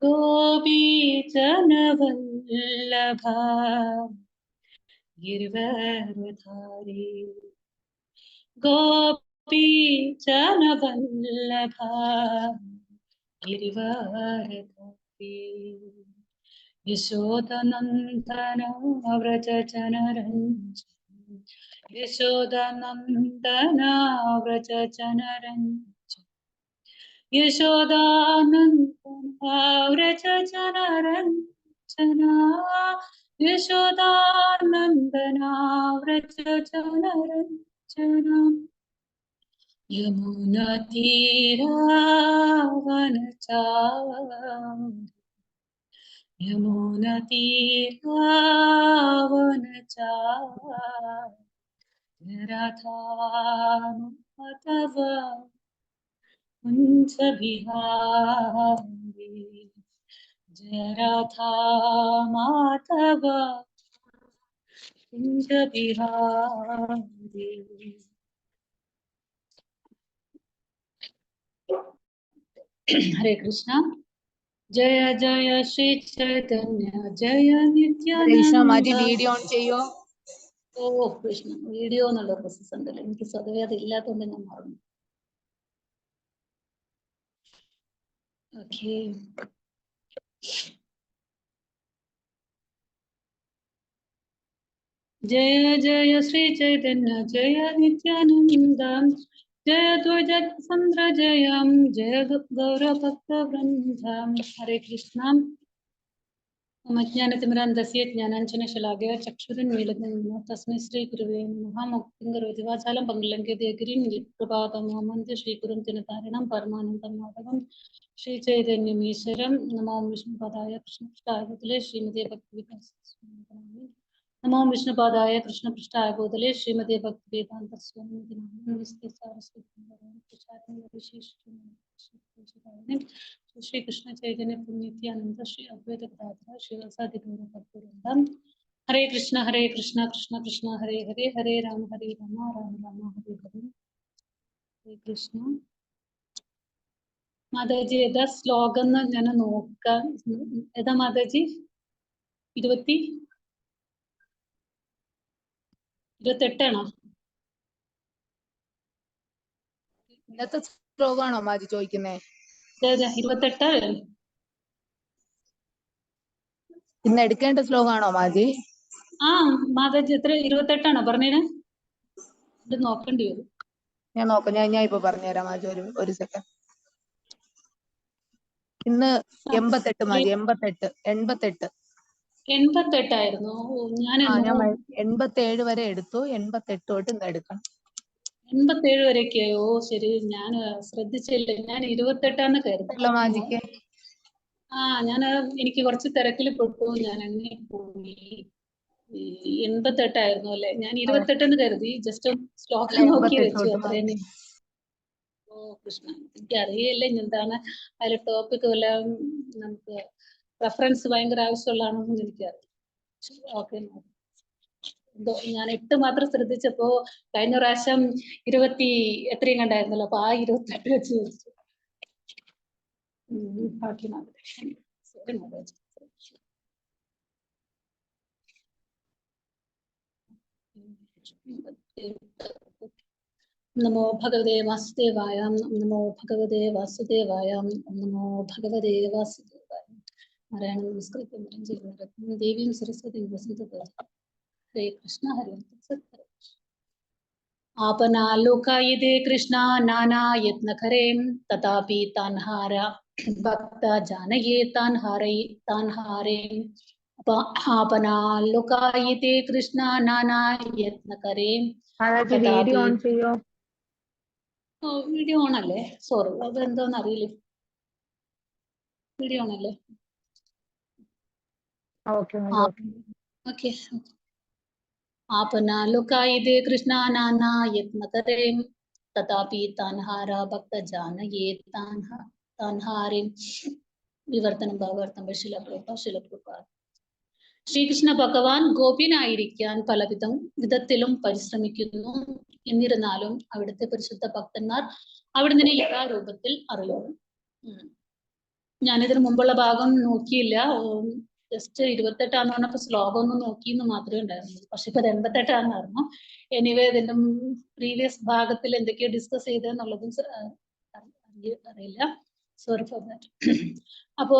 गोपीजनवल्लभा गिरिवरधारी गोपीजनवल्लभा गिरिवरधारी यशोदनन्दन व्रजजनरञ्जन यशोदनन्दन व्रजजनरञ्जन यशोदानन्दन व्रजजनरञ्जन यशोदानन्दन व्रजजनरञ्जन यमुनातीरावनचारि यमुनातीरावनचारि राधामाधव कुञ्ज बिहारी जय राधा माधव कुञ्ज बिहारी. हरे कृष्णा. जय जय श्री चैतन्य जय नित्यानंद. വീഡിയോ ഓൺ ചെയ്യോ? ഓ കൃഷ്ണ, വീഡിയോ എന്നുള്ള പ്രോസസ് ഉണ്ടല്ലോ, എനിക്ക് സ്വതവേ അത് ഇല്ലാത്തതുകൊണ്ട് ഞാൻ മറന്നു. ഓക്കെ. जय जय श्री चैतन्य जय नित्यानंद जय द्वैत चंद्र जयम जय गौर भक्त वृंद. हरे कृष्णा. अज्ञानतिमिरान्धस्य ज्ञानाञ्जनशलाकया चक्षुरुन्मीलितं तस्मै श्रीगुरुवे नमः. मुक्तिं करोति वाचालं पङ्गुलङ्घयते गिरिं यत्कृपातमहं श्रीगुरुं दिनतारिणं परमानन्दं माधवं श्रीचैतन्यमीश्वरं. नमो विष्णुपदाय कृष्णपृष्ठाय भूतले श्रीमते भक्तिवेदान्त स्वामिने. नमो विष्णुपदाय कृष्णपृष्ठाय भूतले श्रीमते भक्तिवेदान्त स्वामिने. श्री कृष्ण चैतन्य नित्यानंद श्री अद्वैत गदाधर श्रीवासादि गौरभक्तवृंदम. हरे कृष्ण कृष्ण कृष्ण हरे हरे हरे राम राम हरे हरे हरे. हरे कृष्ण. മാതാജി ഏതാ ശ്ലോകം എന്ന് ഞാൻ നോക്കാം. ഏതാ മാതാജി? 28ആണോ? ഇന്നത്തെ ശ്ലോകമാണോ മാജി ചോദിക്കുന്നേ? 28. ഇന്ന് എടുക്കേണ്ട ശ്ലോകമാണോ മാജി? ആ മാതാജി എത്ര? 28ആണോ പറഞ്ഞേന്? ഇത് നോക്കേണ്ടി വരും. ഞാൻ നോക്കാം. ഞാൻ ഇപ്പൊ പറഞ്ഞുതരാം മാജി. ഒരു സെക്കൻഡ്. ഇന്ന് 88 മാജി. 88 ആയിരുന്നു. ഞാൻ 87 വരെ എടുത്തു. 88 തൊട്ട് ഇന്ന് എടുക്കണം. 87 വരെയൊക്കെയോ? ശരി, ഞാൻ ശ്രദ്ധിച്ചില്ല. ഞാൻ 28ആന്ന് കരുതി. എനിക്ക് കുറച്ച് തിരക്കിൽ പെട്ടു, ഞാൻ അങ്ങനെ പോയി. 88 അല്ലേ? ഞാൻ 28 കരുതി. ജസ്റ്റ് ശ്ലോകം നോക്കി വെച്ചു, അത്ര തന്നെ. ഓ കൃഷ്ണ, എനിക്ക് അറിയില്ല എന്താണ് അതിൽ ടോപ്പിക് എല്ലാം. നമുക്ക് റെഫറൻസ് ഭയങ്കര ആവശ്യമുള്ളതാണെന്ന് എനിക്കറിയാം. ഓക്കെ, ഞാൻ 8 മാത്രം ശ്രദ്ധിച്ചപ്പോ കഴിഞ്ഞ പ്രാവശ്യം 20 എത്രയും കണ്ടായിരുന്നല്ലോ, അപ്പൊ ആ 28 വെച്ച് ചോദിച്ചു. ബാക്കി നമോ ഭഗവതേ വാസുദേവായ. നമോ ഭഗവതേ വാസുദേവായ. നമോ ഭഗവതേ വാസുദേവായ. നാരായണ നമസ്കൃത്യം ചെയ്യുന്ന ദേവിയും സരസ്വതിയും വസുദേവായ. हरे कृष्ण हरे कृष्ण. आपनालोकायिते कृष्ण नाना यत्न करे तथापि तान्हारा भक्त जानये तान्हारे. आपनालोकायिते कृष्ण नाना यत्न करे. വീഡിയോ ഓൺ ചെയ്യോ? വീഡിയോ ഓൺ അല്ലേ? സോറി, അതെന്തോന്ന് അറിയില്ല. വീഡിയോ ഓൺ അല്ലേ? ഓക്കെ. आपना लुकायिते कृष्णा नाना यत्न करे तथापि तान्हारा भक्त जानये तान्हारे. विवर्तनं भावार्थं शिला प्रभुपाद. ശ്രീകൃഷ്ണ ഭഗവാൻ ഗോപിനായിരിക്കാൻ വിധത്തിലും പരിശ്രമിക്കുന്നു. എന്നിരുന്നാലും അവിടുത്തെ പരിശുദ്ധ ഭക്തന്മാർ അവിടുന്ന് യഥാരൂപത്തിൽ അറിയുന്നു. ഞാനിതിന് മുമ്പുള്ള ഭാഗം നോക്കിയില്ല. ജസ്റ്റ് 28 പറഞ്ഞപ്പോ ശ്ലോകം ഒന്ന് നോക്കിയെന്ന് മാത്രമേ ഉണ്ടായിരുന്നുള്ളൂ. പക്ഷെ ഇപ്പൊ 88 എനിവേ ഇതിന്റെ പ്രീവിയസ് ഭാഗത്തിൽ എന്തൊക്കെയോ ഡിസ്കസ് ചെയ്തെന്നുള്ളതും അറിയില്ല. Sorry for that. അപ്പോ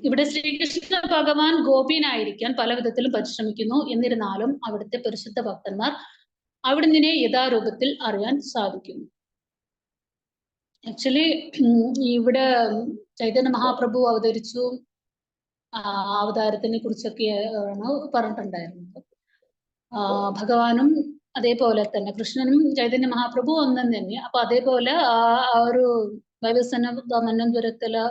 ഇവിടെ ശ്രീകൃഷ്ണ ഭഗവാൻ ഗോപിനായിരിക്കാൻ പല വിധത്തിലും പരിശ്രമിക്കുന്നു. എന്നിരുന്നാലും അവിടുത്തെ പരിശുദ്ധ ഭക്തന്മാർ അവിടുന്ന് യഥാരൂപത്തിൽ അറിയാൻ സാധിക്കുന്നു. ആക്ച്വലി ഇവിടെ ചൈതന്യ മഹാപ്രഭു അവതരിച്ചു അവതാരത്തിനെ കുറിച്ചൊക്കെയാണ് പറഞ്ഞിട്ടുണ്ടായിരുന്നത്. ഭഗവാനും അതേപോലെ തന്നെ കൃഷ്ണനും ചൈതന്യ മഹാപ്രഭു ഒന്നും തന്നെ. അപ്പൊ അതേപോലെ ആ ഒരു വൈവസന മന്നന്തരത്തില്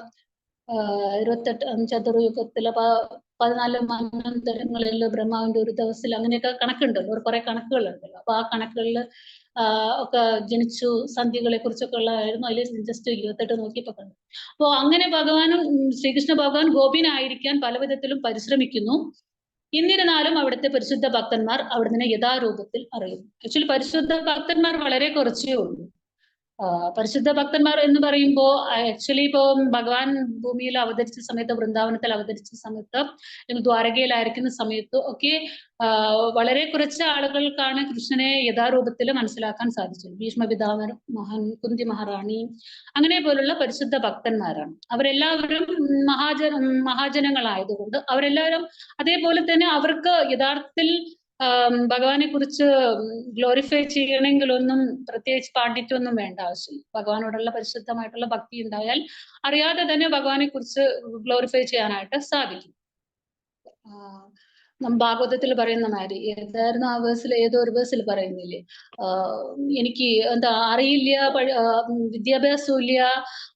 28 ചതുർയുഗത്തില് 14 മന്വന്തരങ്ങളിൽ ബ്രഹ്മാവിന്റെ ഒരു ദിവസത്തിൽ അങ്ങനെയൊക്കെ കണക്കുണ്ടല്ലോ, കുറെ കണക്കുകളുണ്ടല്ലോ. അപ്പൊ ആ കണക്കുകളിൽ ഒക്കെ ജനിച്ചു സന്ധികളെ കുറിച്ചൊക്കെ ഉള്ളതായിരുന്നു. അതിൽ ജസ്റ്റ് 28 നോക്കിയപ്പോ കണ്ടു. അപ്പോ അങ്ങനെ ശ്രീകൃഷ്ണ ഭഗവാൻ ഗോപിനായിരിക്കാൻ പല വിധത്തിലും പരിശ്രമിക്കുന്നു. എന്നിരുന്നാലും അവിടുത്തെ പരിശുദ്ധ ഭക്തന്മാർ അവിടുന്ന് യഥാരൂപത്തിൽ അറിയുന്നു. ആക്ച്വലി പരിശുദ്ധ ഭക്തന്മാർ വളരെ കുറച്ചേ ഉള്ളൂ. പരിശുദ്ധ ഭക്തന്മാർ എന്ന് പറയുമ്പോൾ ആക്ച്വലി ഇപ്പൊ ഭഗവാൻ ഭൂമിയിൽ അവതരിച്ച സമയത്ത്, വൃന്ദാവനത്തിൽ അവതരിച്ച സമയത്ത്, അല്ലെങ്കിൽ ദ്വാരകയിലായിരിക്കുന്ന സമയത്ത് ഒക്കെ വളരെ കുറച്ച് ആളുകൾക്കാണ് കൃഷ്ണനെ യഥാരൂപത്തിൽ മനസ്സിലാക്കാൻ സാധിച്ചത്. ഭീഷ്മ പിതാമഹൻ, കുന്തി മഹാറാണി, അങ്ങനെ പോലുള്ള പരിശുദ്ധ ഭക്തന്മാരാണ്. അവരെല്ലാവരും മഹാജനങ്ങളായതുകൊണ്ട് അവരെല്ലാവരും അതേപോലെ തന്നെ അവർക്ക് യഥാർത്ഥത്തിൽ ഭഗവാനെ കുറിച്ച് ഗ്ലോറിഫൈ ചെയ്യണമെങ്കിലൊന്നും പ്രത്യേകിച്ച് പാണ്ഡിത്യമൊന്നും വേണ്ട ആവശ്യമില്ല. ഭഗവാനോടുള്ള പരിശുദ്ധമായിട്ടുള്ള ഭക്തി ഉണ്ടായാൽ അറിയാതെ തന്നെ ഭഗവാനെ കുറിച്ച് ഗ്ലോറിഫൈ ചെയ്യാനായിട്ട് സാധിക്കും. ഭാഗവതത്തിൽ പറയുന്ന മാതിരി ഏതായിരുന്നു ആ വേഴ്സിൽ, ഏതോ ഒരു വേഴ്സിൽ പറയുന്നില്ലേ, എനിക്ക് എന്താ അറിയില്ല, വിദ്യാഭ്യാസവും ഇല്ല,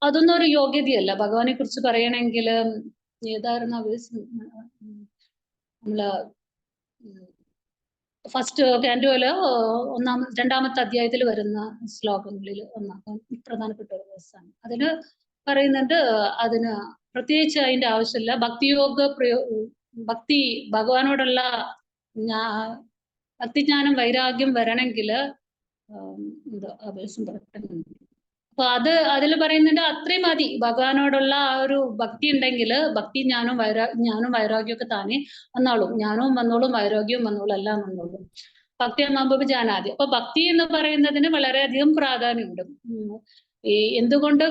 അതൊന്നും ഒരു യോഗ്യതയല്ല ഭഗവാനെ കുറിച്ച് പറയണമെങ്കിൽ. ഏതായിരുന്നു ആ വേഴ്സ്? നമ്മള് ഫസ്റ്റ് കാൻഡോയില് 2ാമത്തെ അധ്യായത്തിൽ വരുന്ന ശ്ലോകങ്ങളിൽ പ്രധാനപ്പെട്ട ഒരു വേഴ്സാണ്. അതില് പറയുന്നുണ്ട് അതിന് പ്രത്യേകിച്ച് അതിന്റെ ആവശ്യമില്ല. ഭക്തി ഭഗവാനോടുള്ള ഭക്തിജ്ഞാനം വൈരാഗ്യം വരണമെങ്കിൽ വേഴ്സും പറയുന്നുണ്ട്. അപ്പൊ അതിൽ പറയുന്നുണ്ട് അത്രയും മതി. ഭഗവാനോടുള്ള ആ ഒരു ഭക്തി ഉണ്ടെങ്കിൽ ഭക്തി ജ്ഞാനവും വൈരാഗ്യമൊക്കെ താനെ വന്നോളും. ജ്ഞാനവും വന്നോളും, വൈരാഗ്യവും വന്നോളും, എല്ലാം വന്നോളും. ഭക്തി അമ്മ ജാനാദി. അപ്പൊ ഭക്തി എന്ന് പറയുന്നതിന് വളരെയധികം പ്രാധാന്യമുണ്ട്. എന്തുകൊണ്ട്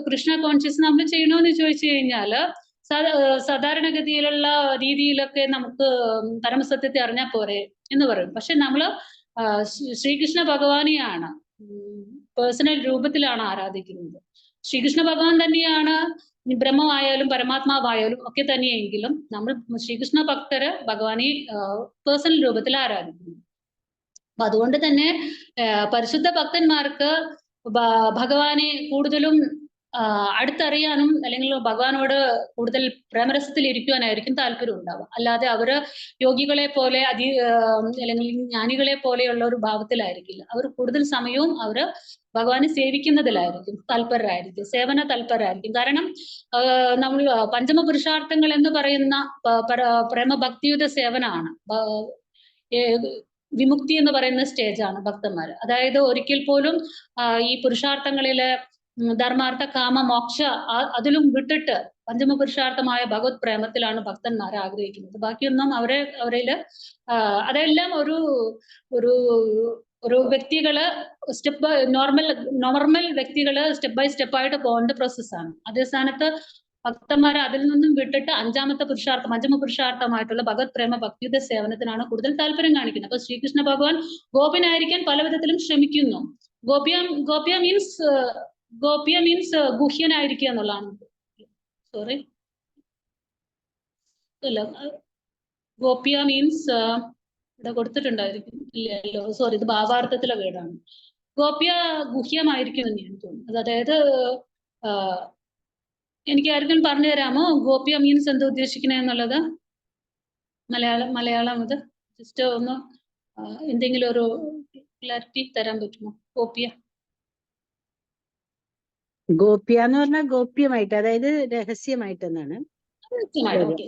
കൃഷ്ണ കോൺഷ്യസ് നമ്മൾ ചെയ്യണമെന്ന് ചോദിച്ചു കഴിഞ്ഞാല് സാധാരണഗതിയിലുള്ള രീതിയിലൊക്കെ നമുക്ക് പരമസത്യത്തെ അറിഞ്ഞാൽ പോരെ എന്ന് പറയും. പക്ഷെ നമ്മള് ശ്രീകൃഷ്ണ ഭഗവാനെയാണ് പേഴ്സണൽ രൂപത്തിലാണ് ആരാധിക്കുന്നത്. ശ്രീകൃഷ്ണ ഭഗവാൻ തന്നെയാണ് ബ്രഹ്മമായാലും പരമാത്മാവായാലും ഒക്കെ തന്നെയെങ്കിലും നമ്മൾ ശ്രീകൃഷ്ണ ഭക്തര് ഭഗവാനെ പേഴ്സണൽ രൂപത്തിൽ ആരാധിക്കുന്നു. അപ്പൊ അതുകൊണ്ട് തന്നെ പരിശുദ്ധ ഭക്തന്മാർക്ക് ഭഗവാനെ കൂടുതലും അടുത്തറിയാനും അല്ലെങ്കിൽ ഭഗവാനോട് കൂടുതൽ പ്രേമരസത്തിൽ ഇരിക്കുവാനായിരിക്കും താല്പര്യം ഉണ്ടാവുക. അല്ലാതെ അവര് യോഗികളെ പോലെ അല്ലെങ്കിൽ ജ്ഞാനികളെ പോലെയുള്ള ഒരു ഭാവത്തിലായിരിക്കില്ല. അവർ കൂടുതൽ സമയവും അവര് ഭഗവാനെ സേവിക്കുന്നതിലായിരിക്കും തൽപരരായിരിക്കും, സേവന തൽപരരായിരിക്കും. കാരണം നമ്മൾ പഞ്ചമ പുരുഷാർത്ഥങ്ങൾ എന്ന് പറയുന്ന പ്രേമഭക്തിയുടെ സേവനമാണ്. വിമുക്തി എന്ന് പറയുന്ന സ്റ്റേജാണ് ഭക്തന്മാര്. അതായത് ഒരിക്കൽ പോലും ഈ പുരുഷാർത്ഥങ്ങളിലെ ധർമാർത്ഥ കാമ മോക്ഷ അതിലും വിട്ടിട്ട് പഞ്ചമപുരുഷാർത്ഥമായ ഭഗവത് പ്രേമത്തിലാണ് ഭക്തന്മാരെ ആഗ്രഹിക്കുന്നത്. ബാക്കിയൊന്നും അവരില് അതെല്ലാം ഒരു വ്യക്തികള് നോർമൽ വ്യക്തികള് സ്റ്റെപ്പ് ബൈ സ്റ്റെപ്പ് ആയിട്ട് പോകേണ്ട പ്രോസസ്സാണ്. അതേ സ്ഥാനത്ത് ഭക്തന്മാരെ അതിൽ നിന്നും വിട്ടിട്ട് പഞ്ചമ പുരുഷാർത്ഥമായിട്ടുള്ള ഭഗവത് പ്രേമ ഭക്തിയുടെ സേവനത്തിനാണ് കൂടുതൽ താല്പര്യം കാണിക്കുന്നത്. അപ്പൊ ശ്രീകൃഷ്ണ ഭഗവാൻ ഗോപിനായിരിക്കാൻ പല വിധത്തിലും ശ്രമിക്കുന്നു. ഗോപ്യ മീൻസ് ഗുഹ്യനായിരിക്കുക എന്നുള്ളതാണ്. സോറി, അല്ല, ഗോപ്യ മീൻസ് ഇവിടെ കൊടുത്തിട്ടുണ്ടായിരിക്കും, ഇല്ലല്ലോ, സോറി, ഇത് ഭാവാർത്ഥത്തിലെ വേർഡാണ്. ഗോപ്യ ഗുഹ്യമായിരിക്കും എന്ന് ഞാൻ തോന്നുന്നു. അതായത് എനിക്ക് ആർക്കും പറഞ്ഞു തരാമോ ഗോപ്യ മീൻസ് എന്താ ഉദ്ദേശിക്കണേ എന്നുള്ളത്? മലയാളം ഇത് ജസ്റ്റ് ഒന്ന് എന്തെങ്കിലും ഒരു ക്ലാരിറ്റി തരാൻ പറ്റുമോ? ഗോപ്യ എന്ന് പറഞ്ഞാൽ ഗോപ്യമായിട്ട്, അതായത് രഹസ്യമായിട്ട് എന്നാണ്. ഓക്കെ.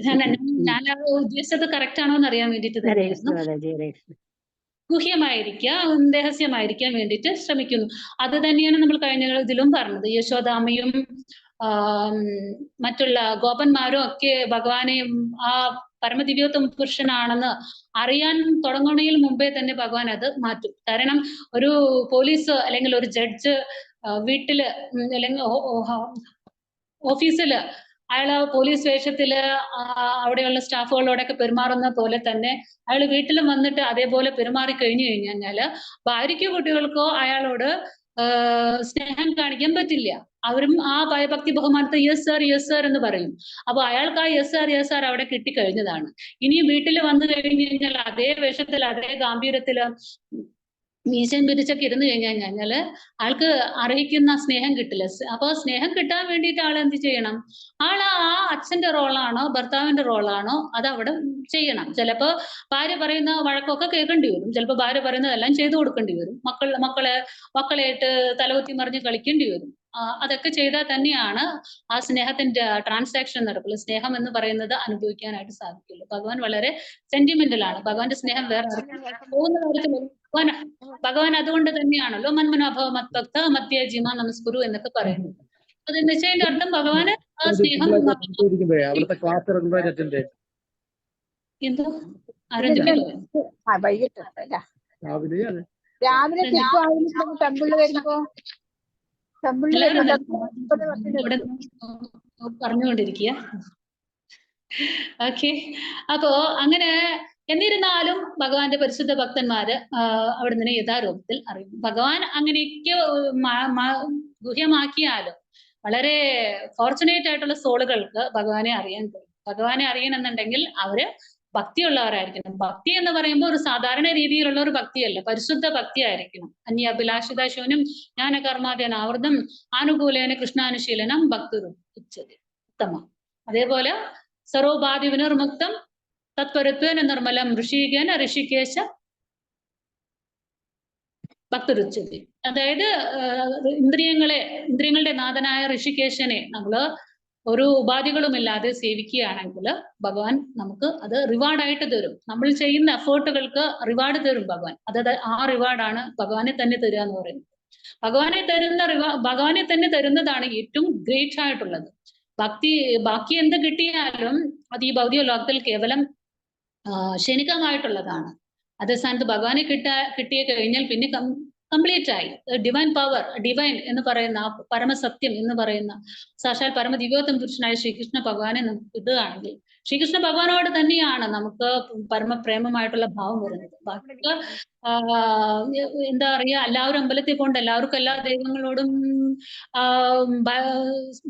ഞാൻ ഉദ്ദേശിച്ചത് കറക്റ്റ് ആണോ എന്ന് അറിയാൻ വേണ്ടിയിട്ട് തന്നെയായിരുന്നു. ഗുഹ്യമായിരിക്കാം, രഹസ്യമായിരിക്കാൻ വേണ്ടിയിട്ട് ശ്രമിക്കുന്നു. അത് തന്നെയാണ് നമ്മൾ കഴിഞ്ഞ ഇതിലും പറഞ്ഞത്. യശോദാമ്മയും മറ്റുള്ള ഗോപന്മാരും ഒക്കെ ഭഗവാനെ ആ പരമദിവ്യോത്തമ പുരുഷനാണെന്ന് അറിയാൻ തുടങ്ങുന്നതിന് മുമ്പേ തന്നെ ഭഗവാൻ അത് മാറ്റും. കാരണം ഒരു പോലീസ് അല്ലെങ്കിൽ ഒരു ജഡ്ജ് വീട്ടില് അല്ലെങ്കിൽ ഓഫീസില് അയാള് പോലീസ് വേഷത്തില് അവിടെയുള്ള സ്റ്റാഫുകളോടൊക്കെ പെരുമാറുന്ന പോലെ തന്നെ അയാൾ വീട്ടിലും വന്നിട്ട് അതേപോലെ പെരുമാറി കഴിഞ്ഞു കഴിഞ്ഞാല് ഭാര്യയ്ക്കോ കുട്ടികൾക്കോ അയാളോട് സ്നേഹം കാണിക്കാൻ പറ്റില്ല. അവരും ആ ഭയഭക്തി ബഹുമാനത്തെ യെസ് സാർ എന്ന് പറയും. അപ്പൊ അയാൾക്ക് ആ യെസ് സാർ അവിടെ കിട്ടിക്കഴിഞ്ഞതാണ്. ഇനിയും വീട്ടിൽ വന്നു കഴിഞ്ഞു കഴിഞ്ഞാൽ അതേ വേഷത്തിൽ അതേ ഗാംഭീര്യത്തില് മീശയും പിരിച്ചൊക്കെ ഇരുന്ന് കഴിഞ്ഞാല് ആൾക്ക് അർഹിക്കുന്ന സ്നേഹം കിട്ടില്ല. അപ്പൊ സ്നേഹം കിട്ടാൻ വേണ്ടിയിട്ട് ആൾ എന്ത് ചെയ്യണം? ആള് ആ അച്ഛന്റെ റോളാണോ ഭർത്താവിന്റെ റോളാണോ അത് അവിടെ ചെയ്യണം. ചിലപ്പോ ഭാര്യ പറയുന്ന വഴക്കൊക്കെ കേൾക്കേണ്ടി വരും. ചിലപ്പോ ഭാര്യ പറയുന്നതെല്ലാം ചെയ്തു കൊടുക്കേണ്ടി വരും. മക്കളെയായിട്ട് തലകുത്തി മറിഞ്ഞ് കളിക്കേണ്ടി വരും. അതൊക്കെ ചെയ്താൽ തന്നെയാണ് ആ സ്നേഹത്തിന്റെ ട്രാൻസാക്ഷൻ നടക്കുള്ളൂ. സ്നേഹം എന്ന് പറയുന്നത് അനുഭവിക്കാനായിട്ട് സാധിക്കുള്ളൂ. ഭഗവാൻ വളരെ സെന്റിമെന്റൽ ആണ്. ഭഗവാന്റെ സ്നേഹം വേറെ പോകുന്ന കാര്യത്തിൽ ഭഗവാൻ അതുകൊണ്ട് തന്നെയാണല്ലോ മന്മനോഭവ മത്ഭക്ത മധ്യജിമ നമസ്കുരു എന്നൊക്കെ പറയുന്നത്. അതെന്ന് വെച്ചാൽ അതിന്റെ അർത്ഥം ഭഗവാന് ആ സ്നേഹം എന്തോ രാവിലെ ടെമ്പിളിൽ വരുമ്പോ പറഞ്ഞുകൊണ്ടിരിക്കുക. ഓക്കെ. അപ്പോ അങ്ങനെ എന്നിരുന്നാലും ഭഗവാന്റെ പരിശുദ്ധ ഭക്തന്മാര് അവിടെ നിന്ന് യഥാരൂപത്തിൽ അറിയും. ഭഗവാൻ അങ്ങനെയൊക്കെ ഗുഹ്യമാക്കിയാലും വളരെ ഫോർച്ചുനേറ്റ് ആയിട്ടുള്ള സോളുകൾക്ക് ഭഗവാനെ അറിയാൻ കഴിയും. ഭഗവാനെ അറിയണമെന്നുണ്ടെങ്കിൽ അവര് ഭക്തിയുള്ളവരായിരിക്കണം. ഭക്തി എന്ന് പറയുമ്പോൾ ഒരു സാധാരണ രീതിയിലുള്ള ഒരു ഭക്തിയല്ല, പരിശുദ്ധ ഭക്തി ആയിരിക്കണം. അന്യാഭിലാഷിതാശൂനും ജ്ഞാനകർമാദ്യനാവൃതം ആനുകൂലേന കൃഷ്ണാനുശീലനം ഭക്തുരും ഉച്ചതി ഉത്തമം. അതേപോലെ സർവോപാധി വിനിർമുക്തം തത്പരത്വേന നിർമ്മലം ഋഷികേന ഋഷികേശ ഭക്തരുച്ചതി. അതായത് ഇന്ദ്രിയങ്ങളുടെ നാഥനായ ഋഷികേശനെ നമ്മള് ഒരു ഉപാധികളുമില്ലാതെ സേവിക്കുകയാണെങ്കിൽ ഭഗവാൻ നമുക്ക് അത് റിവാർഡായിട്ട് തരും. നമ്മൾ ചെയ്യുന്ന എഫേർട്ടുകൾക്ക് റിവാർഡ് തരും ഭഗവാൻ. ആ റിവാർഡാണ് ഭഗവാനെ തന്നെ തരിക എന്ന് പറയുന്നത്. ഭഗവാനെ തന്നെ തരുന്നതാണ് ഏറ്റവും ഗ്രേറ്റ് ആയിട്ടുള്ളത്. ബാക്കി എന്ത് കിട്ടിയാലും അത് ഈ ഭൗതിക ലോകത്തിൽ കേവലം ക്ഷണികമായിട്ടുള്ളതാണ്. അതേ സ്ഥാനത്ത് ഭഗവാനെ കിട്ടിയ കഴിഞ്ഞാൽ പിന്നെ കംപ്ലീറ്റ് ആയി. ഡിവൈൻ പവർ, ഡിവൈൻ എന്ന് പറയുന്ന പരമസത്യം എന്ന് പറയുന്ന സാക്ഷാൽ പരമദിവ്യോത്തമ പുരുഷനായ ശ്രീകൃഷ്ണ ഭഗവാനെ നമുക്ക് കിട്ടുകയാണെങ്കിൽ ശ്രീകൃഷ്ണ ഭഗവാനോട് തന്നെയാണ് നമുക്ക് പരമപ്രേമമായിട്ടുള്ള ഭാവം വരുന്നത്. ബാക്കി എന്താ പറയാ, എല്ലാവരും അമ്പലത്തിൽ കൊണ്ട് എല്ലാവർക്കും എല്ലാ ദൈവങ്ങളോടും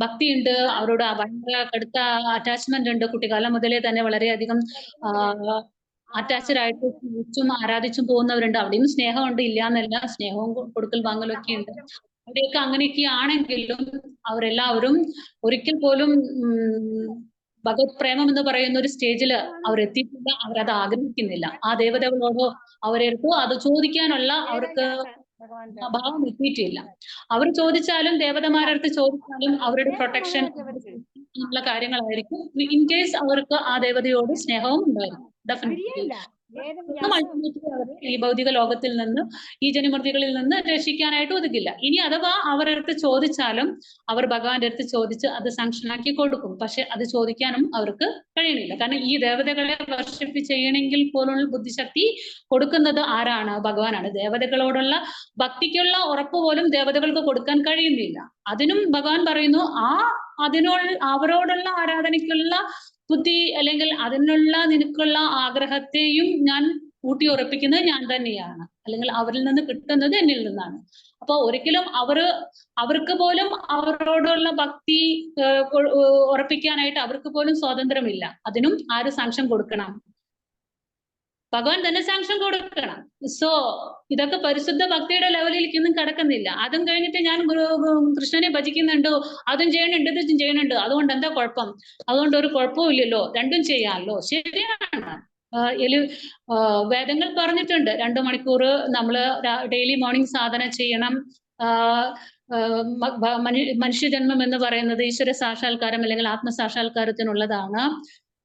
ഭക്തിയുണ്ട്, അവരോട് ഭയങ്കര കടുത്ത അറ്റാച്ച്മെന്റ് ഉണ്ട്. കുട്ടിക്കാലം മുതലേ തന്നെ വളരെയധികം അറ്റാച്ച്ഡ് ആയിട്ട് സ്നേഹിച്ചും ആരാധിച്ചും പോകുന്നവരുണ്ട്. അവിടെയും സ്നേഹമുണ്ട്, ഇല്ല എന്നല്ല, സ്നേഹവും കൊടുക്കൽ വാങ്ങലും ഒക്കെ ഉണ്ട്. അവിടെയൊക്കെ അങ്ങനെയൊക്കെ ആണെങ്കിലും അവരെല്ലാവരും ഒരിക്കൽ പോലും ഭഗവത് പ്രേമം എന്ന് പറയുന്ന ഒരു സ്റ്റേജിൽ അവരെത്തിയിട്ടില്ല. അവരത് ആഗ്രഹിക്കുന്നില്ല. ആ ദേവതകളോടോ അവരെടുത്തോ അത് ചോദിക്കാനുള്ള അവർക്ക് ഭാവം എത്തിയിട്ടില്ല. അവർ ചോദിച്ചാലും ദേവതമാരടുത്ത് ചോദിച്ചാലും അവരുടെ പ്രൊട്ടക്ഷൻ ഉള്ള കാര്യങ്ങളായിരിക്കും. ഇൻ കേസ് അവർക്ക് ആ ദേവതയോട് സ്നേഹവും ഉണ്ടായിരിക്കും. ഡെഫിനറ്റ്ലി ഈ ഭൗതിക ലോകത്തിൽ നിന്ന്, ഈ ജനമൃതികളിൽ നിന്ന് രക്ഷിക്കാനായിട്ട് ഒതുക്കില്ല. ഇനി അഥവാ അവരടുത്ത് ചോദിച്ചാലും അവർ ഭഗവാന്റെ അടുത്ത് ചോദിച്ച് അത് സാങ്ഷനാക്കി കൊടുക്കും. പക്ഷെ അത് ചോദിക്കാനും അവർക്ക് കഴിയണില്ല. കാരണം ഈ ദേവതകളെ വർഷിപ്പ് ചെയ്യണമെങ്കിൽ പോലുള്ള ബുദ്ധിശക്തി കൊടുക്കുന്നത് ആരാണ്? ഭഗവാനാണ്. ദേവതകളോടുള്ള ഭക്തിക്കുള്ള ഉറപ്പ് പോലും ദേവതകൾക്ക് കൊടുക്കാൻ കഴിയുന്നില്ല. അതിനും ഭഗവാൻ പറയുന്നു, അവരോടുള്ള ആരാധനയ്ക്കുള്ള ബുദ്ധി അല്ലെങ്കിൽ അതിനുള്ള നിനക്കുള്ള ആഗ്രഹത്തെയും ഞാൻ ഊട്ടി ഉറപ്പിക്കുന്നത് ഞാൻ തന്നെയാണ്, അല്ലെങ്കിൽ അവരിൽ നിന്ന് കിട്ടുന്നത് എന്നിൽ നിന്നാണ്. അപ്പൊ ഒരിക്കലും അവർക്ക് പോലും അവരോടുള്ള ഭക്തി ഉറപ്പിക്കാനായിട്ട് അവർക്ക് പോലും സ്വാതന്ത്ര്യമില്ല. അതിനും ആര് സാങ്ഷൻ കൊടുക്കണം? ഭഗവാൻ തന്നെ സാങ്ഷൻ കൊടുക്കണം. സോ ഇതൊക്കെ പരിശുദ്ധ ഭക്തിയുടെ ലെവലിലേക്കൊന്നും കിടക്കുന്നില്ല. അതും കഴിഞ്ഞിട്ട് ഞാൻ കൃഷ്ണനെ ഭജിക്കുന്നുണ്ടോ, അതും ചെയ്യണുണ്ട് ഇതും ചെയ്യണുണ്ട്, അതുകൊണ്ട് എന്താ കുഴപ്പം? അതുകൊണ്ട് ഒരു കുഴപ്പവും ഇല്ലല്ലോ, രണ്ടും ചെയ്യാമല്ലോ. ശരിയാണ്. വേദങ്ങൾ പറഞ്ഞിട്ടുണ്ട് 2 മണിക്കൂർ നമ്മൾ ഡെയിലി മോർണിംഗ് സാധന ചെയ്യണം. മനുഷ്യജന്മം എന്ന് പറയുന്നത് ഈശ്വര സാക്ഷാത്കാരം അല്ലെങ്കിൽ ആത്മസാക്ഷാത്കാരത്തിനുള്ളതാണ്.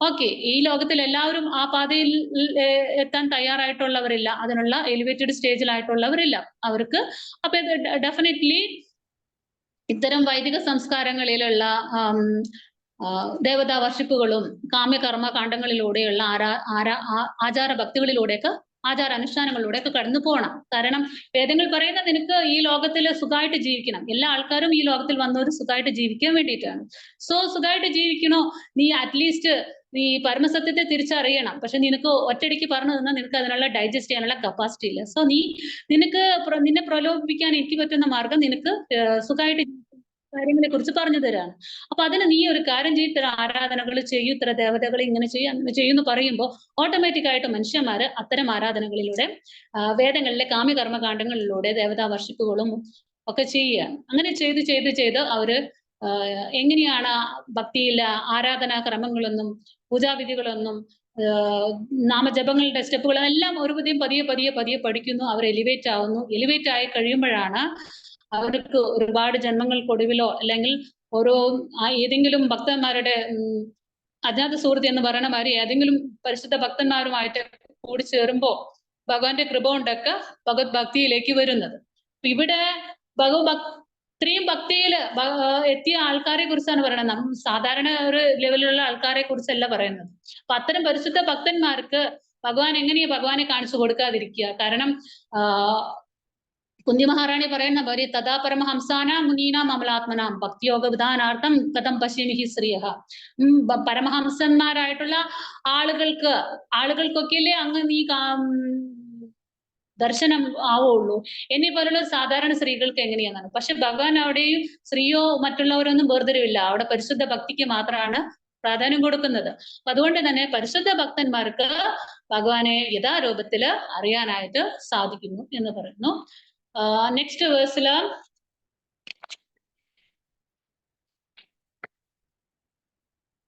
ഓക്കെ, ഈ ലോകത്തിൽ എല്ലാവരും ആ പാതയിൽ എത്താൻ തയ്യാറായിട്ടുള്ളവരില്ല, അതിനുള്ള എലിവേറ്റഡ് സ്റ്റേജിലായിട്ടുള്ളവരില്ല അവർക്ക്. അപ്പൊ ഇത് ഡെഫിനറ്റ്ലി ഇത്തരം വൈദിക സംസ്കാരങ്ങളിലുള്ള ദേവതാ വർഷിപ്പുകളും കാമ്യകർമ്മ കാണ്ഡങ്ങളിലൂടെയുള്ള ആചാര ഭക്തികളിലൂടെയൊക്കെ ആചാരാനുഷ്ഠാനങ്ങളിലൂടെയൊക്കെ കടന്നു പോകണം. കാരണം വേദങ്ങൾ പറയുന്നത് നിനക്ക് ഈ ലോകത്തിൽ സുഖമായിട്ട് ജീവിക്കണം. എല്ലാ ആൾക്കാരും ഈ ലോകത്തിൽ വന്നവർ സുഖമായിട്ട് ജീവിക്കാൻ വേണ്ടിയിട്ടാണ്. സോ സുഖമായിട്ട് ജീവിക്കണോ, നീ അറ്റ്ലീസ്റ്റ് നീ പരമസത്യത്തെ തിരിച്ചറിയണം. പക്ഷെ നിനക്ക് ഒറ്റയടിക്ക് പറഞ്ഞു തന്നാൽ നിനക്ക് അതിനുള്ള ഡൈജസ്റ്റ് ചെയ്യാനുള്ള കപ്പാസിറ്റി ഇല്ല. സോ നിന്നെ പ്രലോഭിപ്പിക്കാൻ എനിക്ക് പറ്റുന്ന മാർഗം നിനക്ക് സുഖമായിട്ട് കാര്യങ്ങളെ കുറിച്ച് പറഞ്ഞു തരാണ്. അപ്പൊ അതിന് നീ ഒരു കാര്യം ചെയ്യും, ഇത്തരം ആരാധനകൾ ചെയ്യും, ഇത്തരം ദേവതകൾ ഇങ്ങനെ ചെയ്യും അങ്ങനെ ചെയ്യുമെന്ന് പറയുമ്പോൾ ഓട്ടോമാറ്റിക് ആയിട്ട് മനുഷ്യന്മാര് അത്തരം ആരാധനകളിലൂടെ വേദങ്ങളിലെ കാമ്യകർമ്മകാണ്ഡങ്ങളിലൂടെ ദേവതാ വർഷിപ്പുകളും ഒക്കെ ചെയ്യുകയാണ്. അങ്ങനെ ചെയ്ത് അവര് എങ്ങനെയാണ് ഭക്തിയിലെ ആരാധനാ ക്രമങ്ങളൊന്നും പൂജാവിധികളൊന്നും നാമജപങ്ങളുടെ സ്റ്റെപ്പുകളെല്ലാം പതിയെ പഠിക്കുന്നു. അവർ എലിവേറ്റ് ആവുന്നു. എലിവേറ്റ് ആയി കഴിയുമ്പോഴാണ് അവർക്ക് ഒരുപാട് ജന്മങ്ങൾക്കൊടുവിലോ അല്ലെങ്കിൽ ഓരോ ഏതെങ്കിലും ഭക്തന്മാരുടെ അജ്ഞാത സുഹൃത്ത് എന്ന് പറയുന്ന മാതിരി ഏതെങ്കിലും പരിശുദ്ധ ഭക്തന്മാരുമായിട്ട് കൂടിച്ചേരുമ്പോ ഭഗവാന്റെ കൃപ കൊണ്ടൊക്കെ ഭഗവത് ഭക്തിയിലേക്ക് വരുന്നത്. ഇവിടെ ഇത്രയും ഭക്തിയിൽ എത്തിയ ആൾക്കാരെ കുറിച്ചാണ് പറയുന്നത്. സാധാരണ ഒരു ലെവലിലുള്ള ആൾക്കാരെ കുറിച്ചല്ല പറയുന്നത്. അപ്പൊ അത്തരം പരിശുദ്ധ ഭക്തന്മാർക്ക് ഭഗവാൻ എങ്ങനെയാ ഭഗവാനെ കാണിച്ചു കൊടുക്കാതിരിക്കുക? കാരണം കുന്തി മഹാറാണി പറയുന്ന പോലെ തഥാ പരമഹംസാനാം മുനീനാം അമലാത്മനാം ഭക്തിയോഗ വിധാനാർത്ഥം കഥം പശ്യമിഹി ശ്രീയഃ. പരമഹംസന്മാരായിട്ടുള്ള ആളുകൾക്കൊക്കെയല്ലേ അങ്ങ് നീ ദർശനം ആവുള്ളൂ. എന്നെ പോലുള്ള സാധാരണ സ്ത്രീകൾക്ക് എങ്ങനെയാണെന്നാണ്. പക്ഷെ ഭഗവാൻ അവിടെയും സ്ത്രീയോ മറ്റുള്ളവരൊന്നും വേർതിരിവില്ല. അവിടെ പരിശുദ്ധ ഭക്തിക്ക് മാത്രമാണ് പ്രാധാന്യം കൊടുക്കുന്നത്. അപ്പൊ അതുകൊണ്ട് തന്നെ പരിശുദ്ധ ഭക്തന്മാർക്ക് ഭഗവാനെ യഥാരൂപത്തില് അറിയാനായിട്ട് സാധിക്കുന്നു എന്ന് പറയുന്നു. നെക്സ്റ്റ് വേഴ്സില്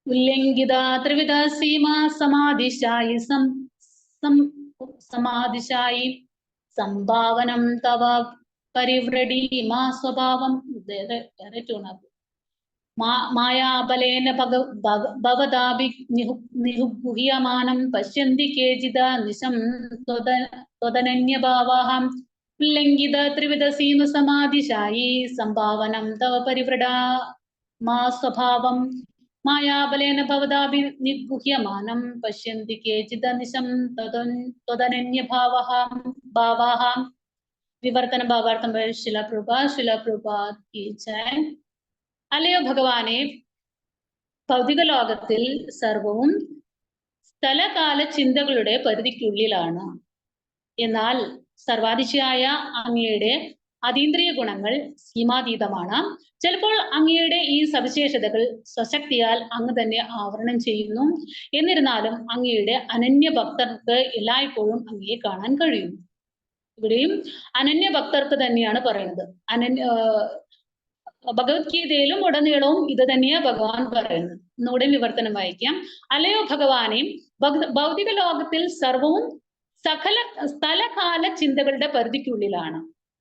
ഉല്ലംഘിത ത്രിവിധ സീമ സമാധിശായി സംഭാവനം തവ പരിവ്രടി മാ സ്വഭാവം മായാബലേന ഭവതാഭി നിഹുഗുഹ്യമാനം പശ്യന്തി കേചിത നിശം ത്വദനന്യഭാവാഹം ഉല്ലംഘിത ത്രിവിധ സീമ സമാധിശായി സംഭാവനം തവ പരിവ്രടാ മാ സ്വഭാവം മായാബലേന ഭവതാഭി നിഗുഹ്യമാനം പശ്യന്തി കേചിത നിശം ത്വദനന്യഭാവാഹം. വിവർത്തന ഭാവാർത്ഥം ശിലപ്രഭുപാദ് കീ ജയ്. അല്ലയോ ഭഗവാനെ, ഭൗതിക ലോകത്തിൽ സർവവും സ്ഥലകാല ചിന്തകളുടെ പരിധിക്കുള്ളിലാണ്. എന്നാൽ സർവാതിശയായ അങ്ങയുടെ അതീന്ദ്രിയ ഗുണങ്ങൾ സീമാതീതമാണ്. ചിലപ്പോൾ അങ്ങയുടെ ഈ സവിശേഷതകൾ സ്വശക്തിയാൽ അങ്ങ് തന്നെ ആവരണം ചെയ്യുന്നു. എന്നിരുന്നാലും അങ്ങയുടെ അനന്യ ഭക്തർക്ക് എല്ലായ്പ്പോഴും അങ്ങയെ കാണാൻ കഴിയും. ഇവിടെയും അനന്യ ഭക്തർക്ക് തന്നെയാണ് പറയുന്നത്. ഭഗവത്ഗീതയിലും ഉടനീളവും ഇത് തന്നെയാ ഭഗവാൻ പറയുന്നത്. ഒന്നുകൂടെ വിവർത്തനം വായിക്കാം. അല്ലയോ ഭഗവാനെ, ഭൗതിക ലോകത്തിൽ സർവവും സ്ഥലകാല ചിന്തകളുടെ പരിധിക്കുള്ളിലാണ്.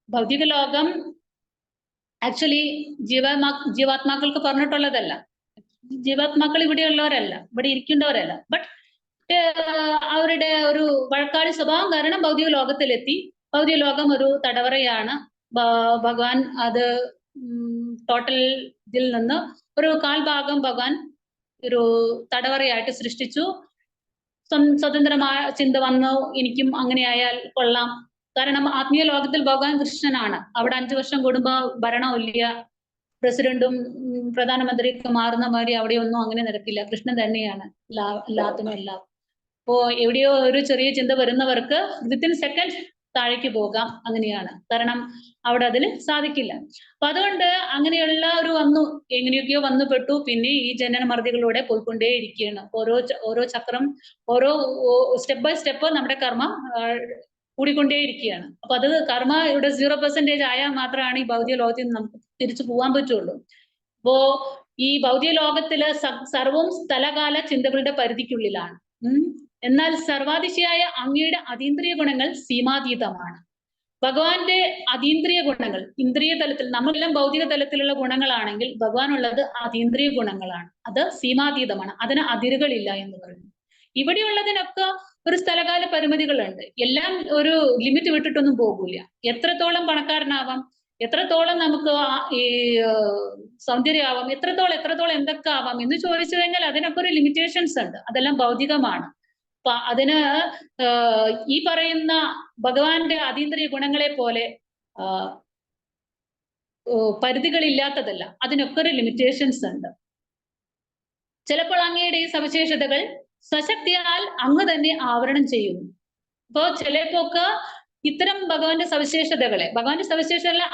ഭൗതിക ലോകം ആക്ച്വലി ജീവാത്മാക്കൾക്ക് പറഞ്ഞിട്ടുള്ളതല്ല. ജീവാത്മാക്കൾ ഇവിടെയുള്ളവരല്ല, ഇവിടെ ഇരിക്കേണ്ടവരല്ല. ബട്ട് അവരുടെ ഒരു വഴക്കാളി സ്വഭാവം കാരണം ഭൗതിക ലോകത്തിലെത്തി. ഭൗതിക ലോകം ഒരു തടവറയാണ്. ഭഗവാൻ അത് ടോട്ടൽ ഇതിൽ നിന്ന് ഒരു കാൽഭാഗം ഭഗവാൻ ഒരു തടവറയായിട്ട് സൃഷ്ടിച്ചു. സ്വതന്ത്രമായ ചിന്ത വന്നു, എനിക്കും അങ്ങനെ ആയാൽ കൊള്ളാം. കാരണം ആത്മീയ ലോകത്തിൽ ഭഗവാൻ കൃഷ്ണനാണ്. അവിടെ 5 വർഷം കൂടുമ്പോ ഭരണമില്ല, പ്രസിഡന്റും പ്രധാനമന്ത്രിയൊക്കെ മാറുന്ന മാതിരി അവിടെയൊന്നും അങ്ങനെ നടക്കില്ല. കൃഷ്ണൻ തന്നെയാണ് എല്ലാത്തിനും എല്ലാം. അപ്പോ എവിടെയോ ഒരു ചെറിയ ചിന്ത വരുന്നവർക്ക് വിത്തിൻ സെക്കൻഡ് താഴേക്ക് പോകാം, അങ്ങനെയാണ്. കാരണം അവിടെ അതിന് സാധിക്കില്ല. അപ്പൊ അതുകൊണ്ട് അങ്ങനെയുള്ള ഒരു എങ്ങനെയൊക്കെയോ വന്നുപെട്ടു. പിന്നെ ഈ ജനനമർദ്ദികളിലൂടെ പോയിക്കൊണ്ടേ ഇരിക്കുകയാണ്. ഓരോ ചക്രം, ഓരോ സ്റ്റെപ്പ് ബൈ സ്റ്റെപ്പ് നമ്മുടെ കർമ്മം കൂടിക്കൊണ്ടേ ഇരിക്കുകയാണ്. അപ്പൊ അത് കർമ്മ ഇവിടെ 0% ആയാൽ മാത്രമാണ് ഈ ഭൗതിക ലോകത്തിൽ നിന്ന് നമുക്ക് തിരിച്ചു പോകാൻ പറ്റുള്ളൂ. അപ്പോ ഈ ഭൗതിക ലോകത്തില് സർവവും സ്ഥലകാല ചിന്തകളുടെ പരിധിക്കുള്ളിലാണ്. എന്നാൽ സർവാതിശയായ അങ്ങയുടെ അതീന്ദ്രിയ ഗുണങ്ങൾ സീമാതീതമാണ്. ഭഗവാന്റെ അതീന്ദ്രിയ ഗുണങ്ങൾ, ഇന്ദ്രിയ തലത്തിൽ നമ്മളെല്ലാം ഭൗതിക തലത്തിലുള്ള ഗുണങ്ങളാണെങ്കിൽ ഭഗവാൻ ഉള്ളത് അതീന്ദ്രിയ ഗുണങ്ങളാണ്. അത് സീമാതീതമാണ്, അതിന് അതിരുകളില്ല എന്ന് പറയുന്നു. ഇവിടെയുള്ളതിനൊക്കെ ഒരു സ്ഥലകാല പരിമിതികളുണ്ട്. എല്ലാം ഒരു ലിമിറ്റ് വിട്ടിട്ടൊന്നും പോകൂല. എത്രത്തോളം പണക്കാരനാവാം, എത്രത്തോളം നമുക്ക് ഈ സൗന്ദര്യമാവാം, എത്രത്തോളം എന്തൊക്കെ ആവാം എന്ന് ചോദിച്ചു കഴിഞ്ഞാൽ അതിനൊക്കെ ഒരു ലിമിറ്റേഷൻസ് ഉണ്ട്. അതെല്ലാം ഭൗതികമാണ്. അതിന് ഈ പറയുന്ന ഭഗവാന്റെ അതീന്ദ്രിയ ഗുണങ്ങളെ പോലെ പരിധികളില്ലാത്തതല്ല, അതിനൊക്കെ ഒരു ലിമിറ്റേഷൻസ് ഉണ്ട്. ചിലപ്പോൾ അങ്ങയുടെ ഈ സവിശേഷതകൾ സ്വശക്തിയാൽ അങ്ങ് തന്നെ ആവരണം ചെയ്യുന്നു. അപ്പോ ചിലപ്പോക്കെ ഇത്തരം ഭഗവാന്റെ സവിശേഷതകളെ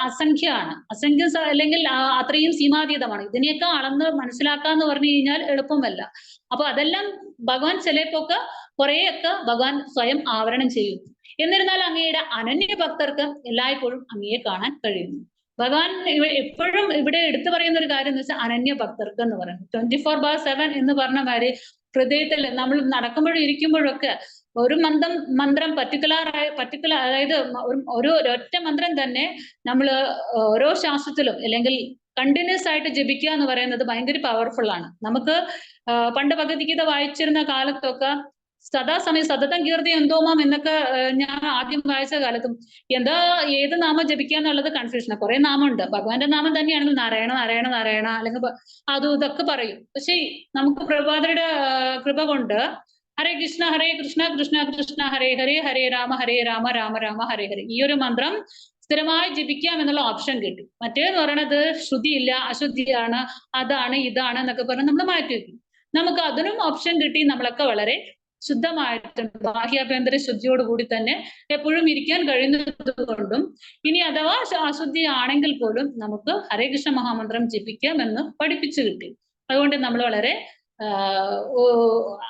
അസംഖ്യമാണ്. അസംഖ്യം അല്ലെങ്കിൽ അത്രയും സീമാതീതമാണ്. ഇതിനെയൊക്കെ അളന്ന് മനസ്സിലാക്കാന്ന് പറഞ്ഞു കഴിഞ്ഞാൽ എളുപ്പമല്ല. അപ്പൊ അതെല്ലാം ഭഗവാൻ ചിലപ്പോക്കെ കുറെയൊക്കെ ഭഗവാൻ സ്വയം ആവരണം ചെയ്യുന്നു. എന്നിരുന്നാൽ അങ്ങയുടെ അനന്യ ഭക്തർക്ക് എല്ലായ്പ്പോഴും അങ്ങയെ കാണാൻ കഴിയുന്നു. ഭഗവാൻ എപ്പോഴും ഇവിടെ എടുത്തു പറയുന്ന ഒരു കാര്യം എന്ന് വെച്ചാൽ അനന്യ ഭക്തർക്ക് എന്ന് പറയുന്നത് 24/7 എന്ന് പറഞ്ഞ മാതിരി ഹൃദയത്തിൽ നമ്മൾ നടക്കുമ്പോഴും ഇരിക്കുമ്പോഴൊക്കെ ഒരു മന്ത്രം പർട്ടിക്കുലർ അതായത് ഒരൊറ്റ മന്ത്രം തന്നെ നമ്മൾ ഓരോ ശാസ്ത്രത്തിലും അല്ലെങ്കിൽ കണ്ടിന്യൂസ് ആയിട്ട് ജപിക്കുക എന്ന് പറയുന്നത് ഭയങ്കര പവർഫുൾ ആണ്. നമുക്ക് പണ്ട് ഭഗവത്ഗീത വായിച്ചിരുന്ന കാലത്തൊക്കെ സദാസമയം സതതം കീർത്തി എന്തോമാം എന്നൊക്കെ ഞാൻ ആദ്യം വായിച്ച കാലത്തും ഏത് നാമം ജപിക്കുക എന്നുള്ളത് കൺഫ്യൂഷനാണ്. കുറെ നാമമുണ്ട്. ഭഗവാന്റെ നാമം തന്നെയാണെങ്കിൽ നാരായണ നാരായണ നാരായണ അല്ലെങ്കിൽ അതും ഇതൊക്കെ പറയും. പക്ഷെ നമുക്ക് പ്രഭാതരുടെ കൃപ കൊണ്ട് ഹരേ കൃഷ്ണ കൃഷ്ണ കൃഷ്ണ ഹരേ ഹരേ ഹരേ രാമ രാമ രാമ ഹരേ ഹരേ ഈ ഒരു മന്ത്രം സ്ഥിരമായി ജപിക്കാം എന്നുള്ള ഓപ്ഷൻ കിട്ടി. മറ്റേന്ന് പറയണത് ശ്രുതിയില്ല, അശുദ്ധിയാണ്, അതാണ് ഇതാണ് എന്നൊക്കെ പറഞ്ഞ് നമ്മൾ മാറ്റി വെക്കും. നമുക്ക് അതിനും ഓപ്ഷൻ കിട്ടി. നമ്മളൊക്കെ വളരെ ശുദ്ധമായിട്ട് ബാഹ്യാഭ്യന്തര ശുദ്ധിയോടുകൂടി തന്നെ എപ്പോഴും ഇരിക്കാൻ കഴിയുന്നത് കൊണ്ടും ഇനി അഥവാ അശുദ്ധി ആണെങ്കിൽ പോലും നമുക്ക് ഹരേ കൃഷ്ണ മഹാമന്ത്രം ജപിക്കാം എന്ന് പഠിപ്പിച്ചു കിട്ടി. അതുകൊണ്ട് നമ്മൾ വളരെ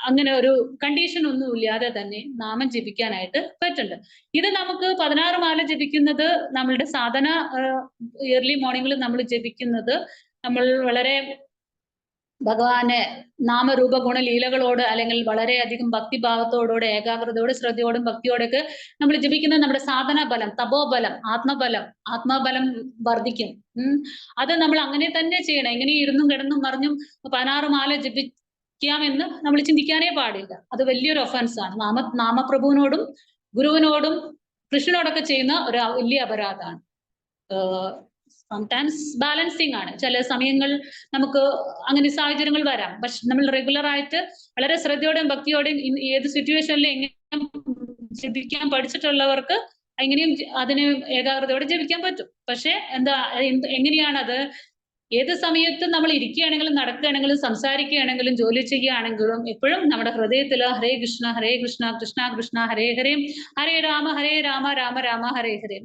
അങ്ങനെ ഒരു കണ്ടീഷൻ ഒന്നും ഇല്ലാതെ തന്നെ നാമം ജപിക്കാനായിട്ട് പറ്റുന്നുണ്ട്. ഇത് നമുക്ക് 16 മാല ജപിക്കുന്നത് നമ്മളുടെ സാധന ഇയർലി മോർണിംഗിൽ നമ്മൾ ജപിക്കുന്നത് നമ്മൾ വളരെ ഭഗവാനെ നാമരൂപ ഗുണലീലകളോട് അല്ലെങ്കിൽ വളരെയധികം ഭക്തിഭാവത്തോടുകൂടെ ഏകാഗ്രതയോട് ശ്രദ്ധയോടും ഭക്തിയോടൊക്കെ നമ്മൾ ജപിക്കുന്നത് നമ്മുടെ സാധന ബലം, തപോബലം, ആത്മബലം വർദ്ധിക്കും. അത് നമ്മൾ അങ്ങനെ തന്നെ ചെയ്യണം. എങ്ങനെ ഇരുന്നും കിടന്നും മറിഞ്ഞും 16 മാല ജപിക്കാമെന്ന് നമ്മൾ ചിന്തിക്കാനേ പാടില്ല. അത് വലിയൊരു ഒഫൻസ് ആണ്. നാമപ്രഭുവിനോടും ഗുരുവിനോടും കൃഷ്ണനോടൊക്കെ ചെയ്യുന്ന ഒരു വലിയ അപരാധമാണ്. സംടൈംസ് ബാലൻസിങ് ആണ്. ചില സമയങ്ങൾ നമുക്ക് അങ്ങനെ സാഹചര്യങ്ങൾ വരാം. പക്ഷെ നമ്മൾ റെഗുലർ ആയിട്ട് വളരെ ശ്രദ്ധയോടെയും ഭക്തിയോടെയും ഏത് സിറ്റുവേഷനിലും എങ്ങനെ ജപിക്കാൻ പഠിച്ചിട്ടുള്ളവർക്ക് എങ്ങനെയും അതിന് ഏകാഗ്രതയോടെ ജപിക്കാൻ പറ്റും. പക്ഷെ എങ്ങനെയാണത്? ഏത് സമയത്തും നമ്മൾ ഇരിക്കുകയാണെങ്കിലും നടക്കുകയാണെങ്കിലും സംസാരിക്കുകയാണെങ്കിലും ജോലി ചെയ്യുകയാണെങ്കിലും എപ്പോഴും നമ്മുടെ ഹൃദയത്തിൽ ഹരേ കൃഷ്ണ കൃഷ്ണ കൃഷ്ണ ഹരേ ഹരേ ഹരേ രാമ രാമ രാമ ഹരേ ഹരേ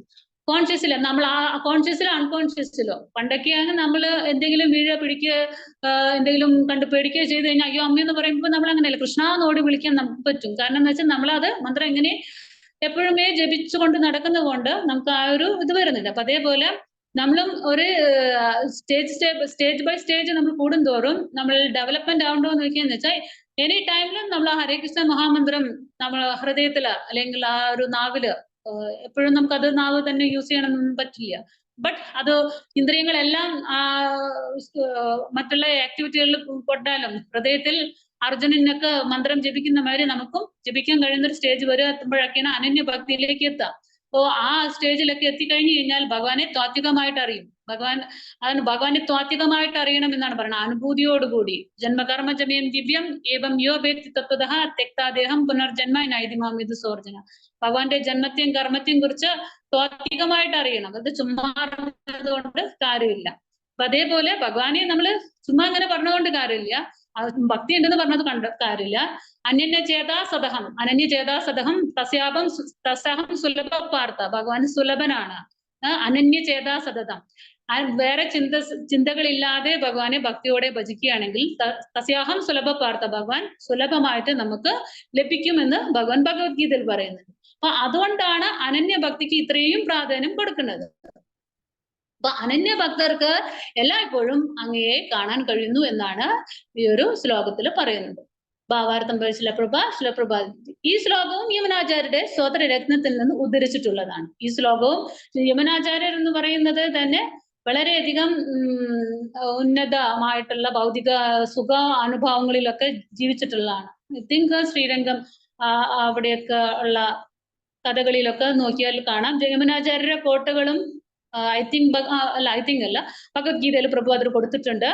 കോൺഷ്യസില നമ്മൾ ആ കോൺഷ്യസിലോ അൺകോൺഷ്യസിലോ പണ്ടൊക്കെയാണ് നമ്മൾ എന്തെങ്കിലും വീഴ പിടിക്കുക എന്തെങ്കിലും കണ്ട് പേടിക്കുകയോ ചെയ്ത് കഴിഞ്ഞാൽ അയ്യോ അമ്മയെന്ന് പറയുമ്പോൾ നമ്മൾ അങ്ങനെയല്ല കൃഷ്ണനോട് വിളിക്കാൻ നമുക്ക് പറ്റും. കാരണം എന്ന് വെച്ചാൽ നമ്മളത് മന്ത്രം എങ്ങനെ എപ്പോഴുമേ ജപിച്ചുകൊണ്ട് നടക്കുന്നത് കൊണ്ട് നമുക്ക് ആ ഒരു ഇത് വരുന്നുണ്ട്. അപ്പൊ അതേപോലെ നമ്മളും ഒരു സ്റ്റേജ് ബൈ സ്റ്റേജ് നമ്മൾ കൂടുന്തോറും നമ്മൾ ഡെവലപ്മെന്റ് ആവണ്ടോ എന്ന് നോക്കിയെന്ന് വെച്ചാൽ എനി ടൈമിലും നമ്മൾ ഹരേ കൃഷ്ണ മഹാമന്ത്രം നമ്മൾ ഹൃദയത്തില് അല്ലെങ്കിൽ ആ ഒരു നാവില് എപ്പോഴും നമുക്കത് നാവ് തന്നെ യൂസ് ചെയ്യണമെന്നൊന്നും പറ്റില്ല. ബട്ട് അത് ഇന്ദ്രിയങ്ങളെല്ലാം മറ്റുള്ള ആക്ടിവിറ്റികളിൽ പെട്ടാലും ഹൃദയത്തിൽ അർജുനനൊക്കെ മന്ത്രം ജപിക്കുന്ന മാതിരി നമുക്കും ജപിക്കാൻ കഴിയുന്ന ഒരു സ്റ്റേജ് വരെ എത്തുമ്പോഴൊക്കെയാണ് അനന്യ ഭക്തിയിലേക്ക് എത്താം. അപ്പോ ആ സ്റ്റേജിലൊക്കെ എത്തിക്കഴിഞ്ഞു കഴിഞ്ഞാൽ ഭഗവാനെ താത്വികമായിട്ട് അറിയും. ഭഗവാനെ താത്വികമായിട്ട് അറിയണം എന്നാണ് പറയുന്നത്. അനുഭൂതിയോടുകൂടി ജന്മകർമ്മജമയം ദിവ്യം ഏവം യോ വേത്തി തത്വതഃ തെക്താദേഹം പുനർജന്മ നൈതിമാമിത് സോർജന. ഭഗവാന്റെ ജന്മത്തെയും കർമ്മത്തെയും കുറിച്ച് താത്വികമായിട്ട് അറിയണം. അത് ചുമ്മാ കൊണ്ട് കാര്യമില്ല. അപ്പൊ അതേപോലെ ഭഗവാനെ നമ്മള് ചുമ്മാ അങ്ങനെ പറഞ്ഞുകൊണ്ട് കാര്യമില്ല. ഭക്തി ഉണ്ടെന്ന് പറഞ്ഞത് കാര്യമില്ല. അനന്യചേതാസതഹം തസ്യാപം സുലഭ പാർത്ത. ഭഗവാൻ സുലഭനാണ്, അനന്യചേതാസതതം. വേറെ ചിന്തകളില്ലാതെ ഭഗവാനെ ഭക്തിയോടെ ഭജിക്കുകയാണെങ്കിൽ തസ്യാഹം സുലഭ പാർത്ത, ഭഗവാൻ സുലഭമായിട്ട് നമുക്ക് ലഭിക്കുമെന്ന് ഭഗവാൻ ഭഗവത്ഗീതയിൽ പറയുന്നുണ്ട്. അപ്പൊ അതുകൊണ്ടാണ് അനന്യ ഭക്തിക്ക് ഇത്രയും പ്രാധാന്യം കൊടുക്കുന്നത്. അപ്പൊ അനന്യ ഭക്തർക്ക് എല്ലായ്പ്പോഴും അങ്ങയെ കാണാൻ കഴിയുന്നു എന്നാണ് ഈ ഒരു ശ്ലോകത്തിൽ പറയുന്നത്. ഭാവാർത്ഥം ശിലപ്രഭ. ഈ ശ്ലോകവും യമനാചാര്യരുടെ സ്തോത്രരത്നത്തിൽ നിന്ന് ഉദ്ധരിച്ചിട്ടുള്ളതാണ്. ഈ ശ്ലോകവും യമനാചാര്യർ എന്ന് പറയുന്നത് തന്നെ വളരെയധികം ഉന്നതമായിട്ടുള്ള ഭൗതിക സുഖ അനുഭവങ്ങളിലൊക്കെ ജീവിച്ചിട്ടുള്ളതാണ്. ഐ തിങ്ക് ശ്രീരംഗം അവിടെയൊക്കെ ഉള്ള കഥകളിലൊക്കെ നോക്കിയാൽ കാണാം. യമനാചാര്യരുടെ കോട്ടകളും ഐ തിങ്ക് അല്ല, ഭഗവത്ഗീതയിൽ പ്രഭുപാദർ കൊടുത്തിട്ടുണ്ട്.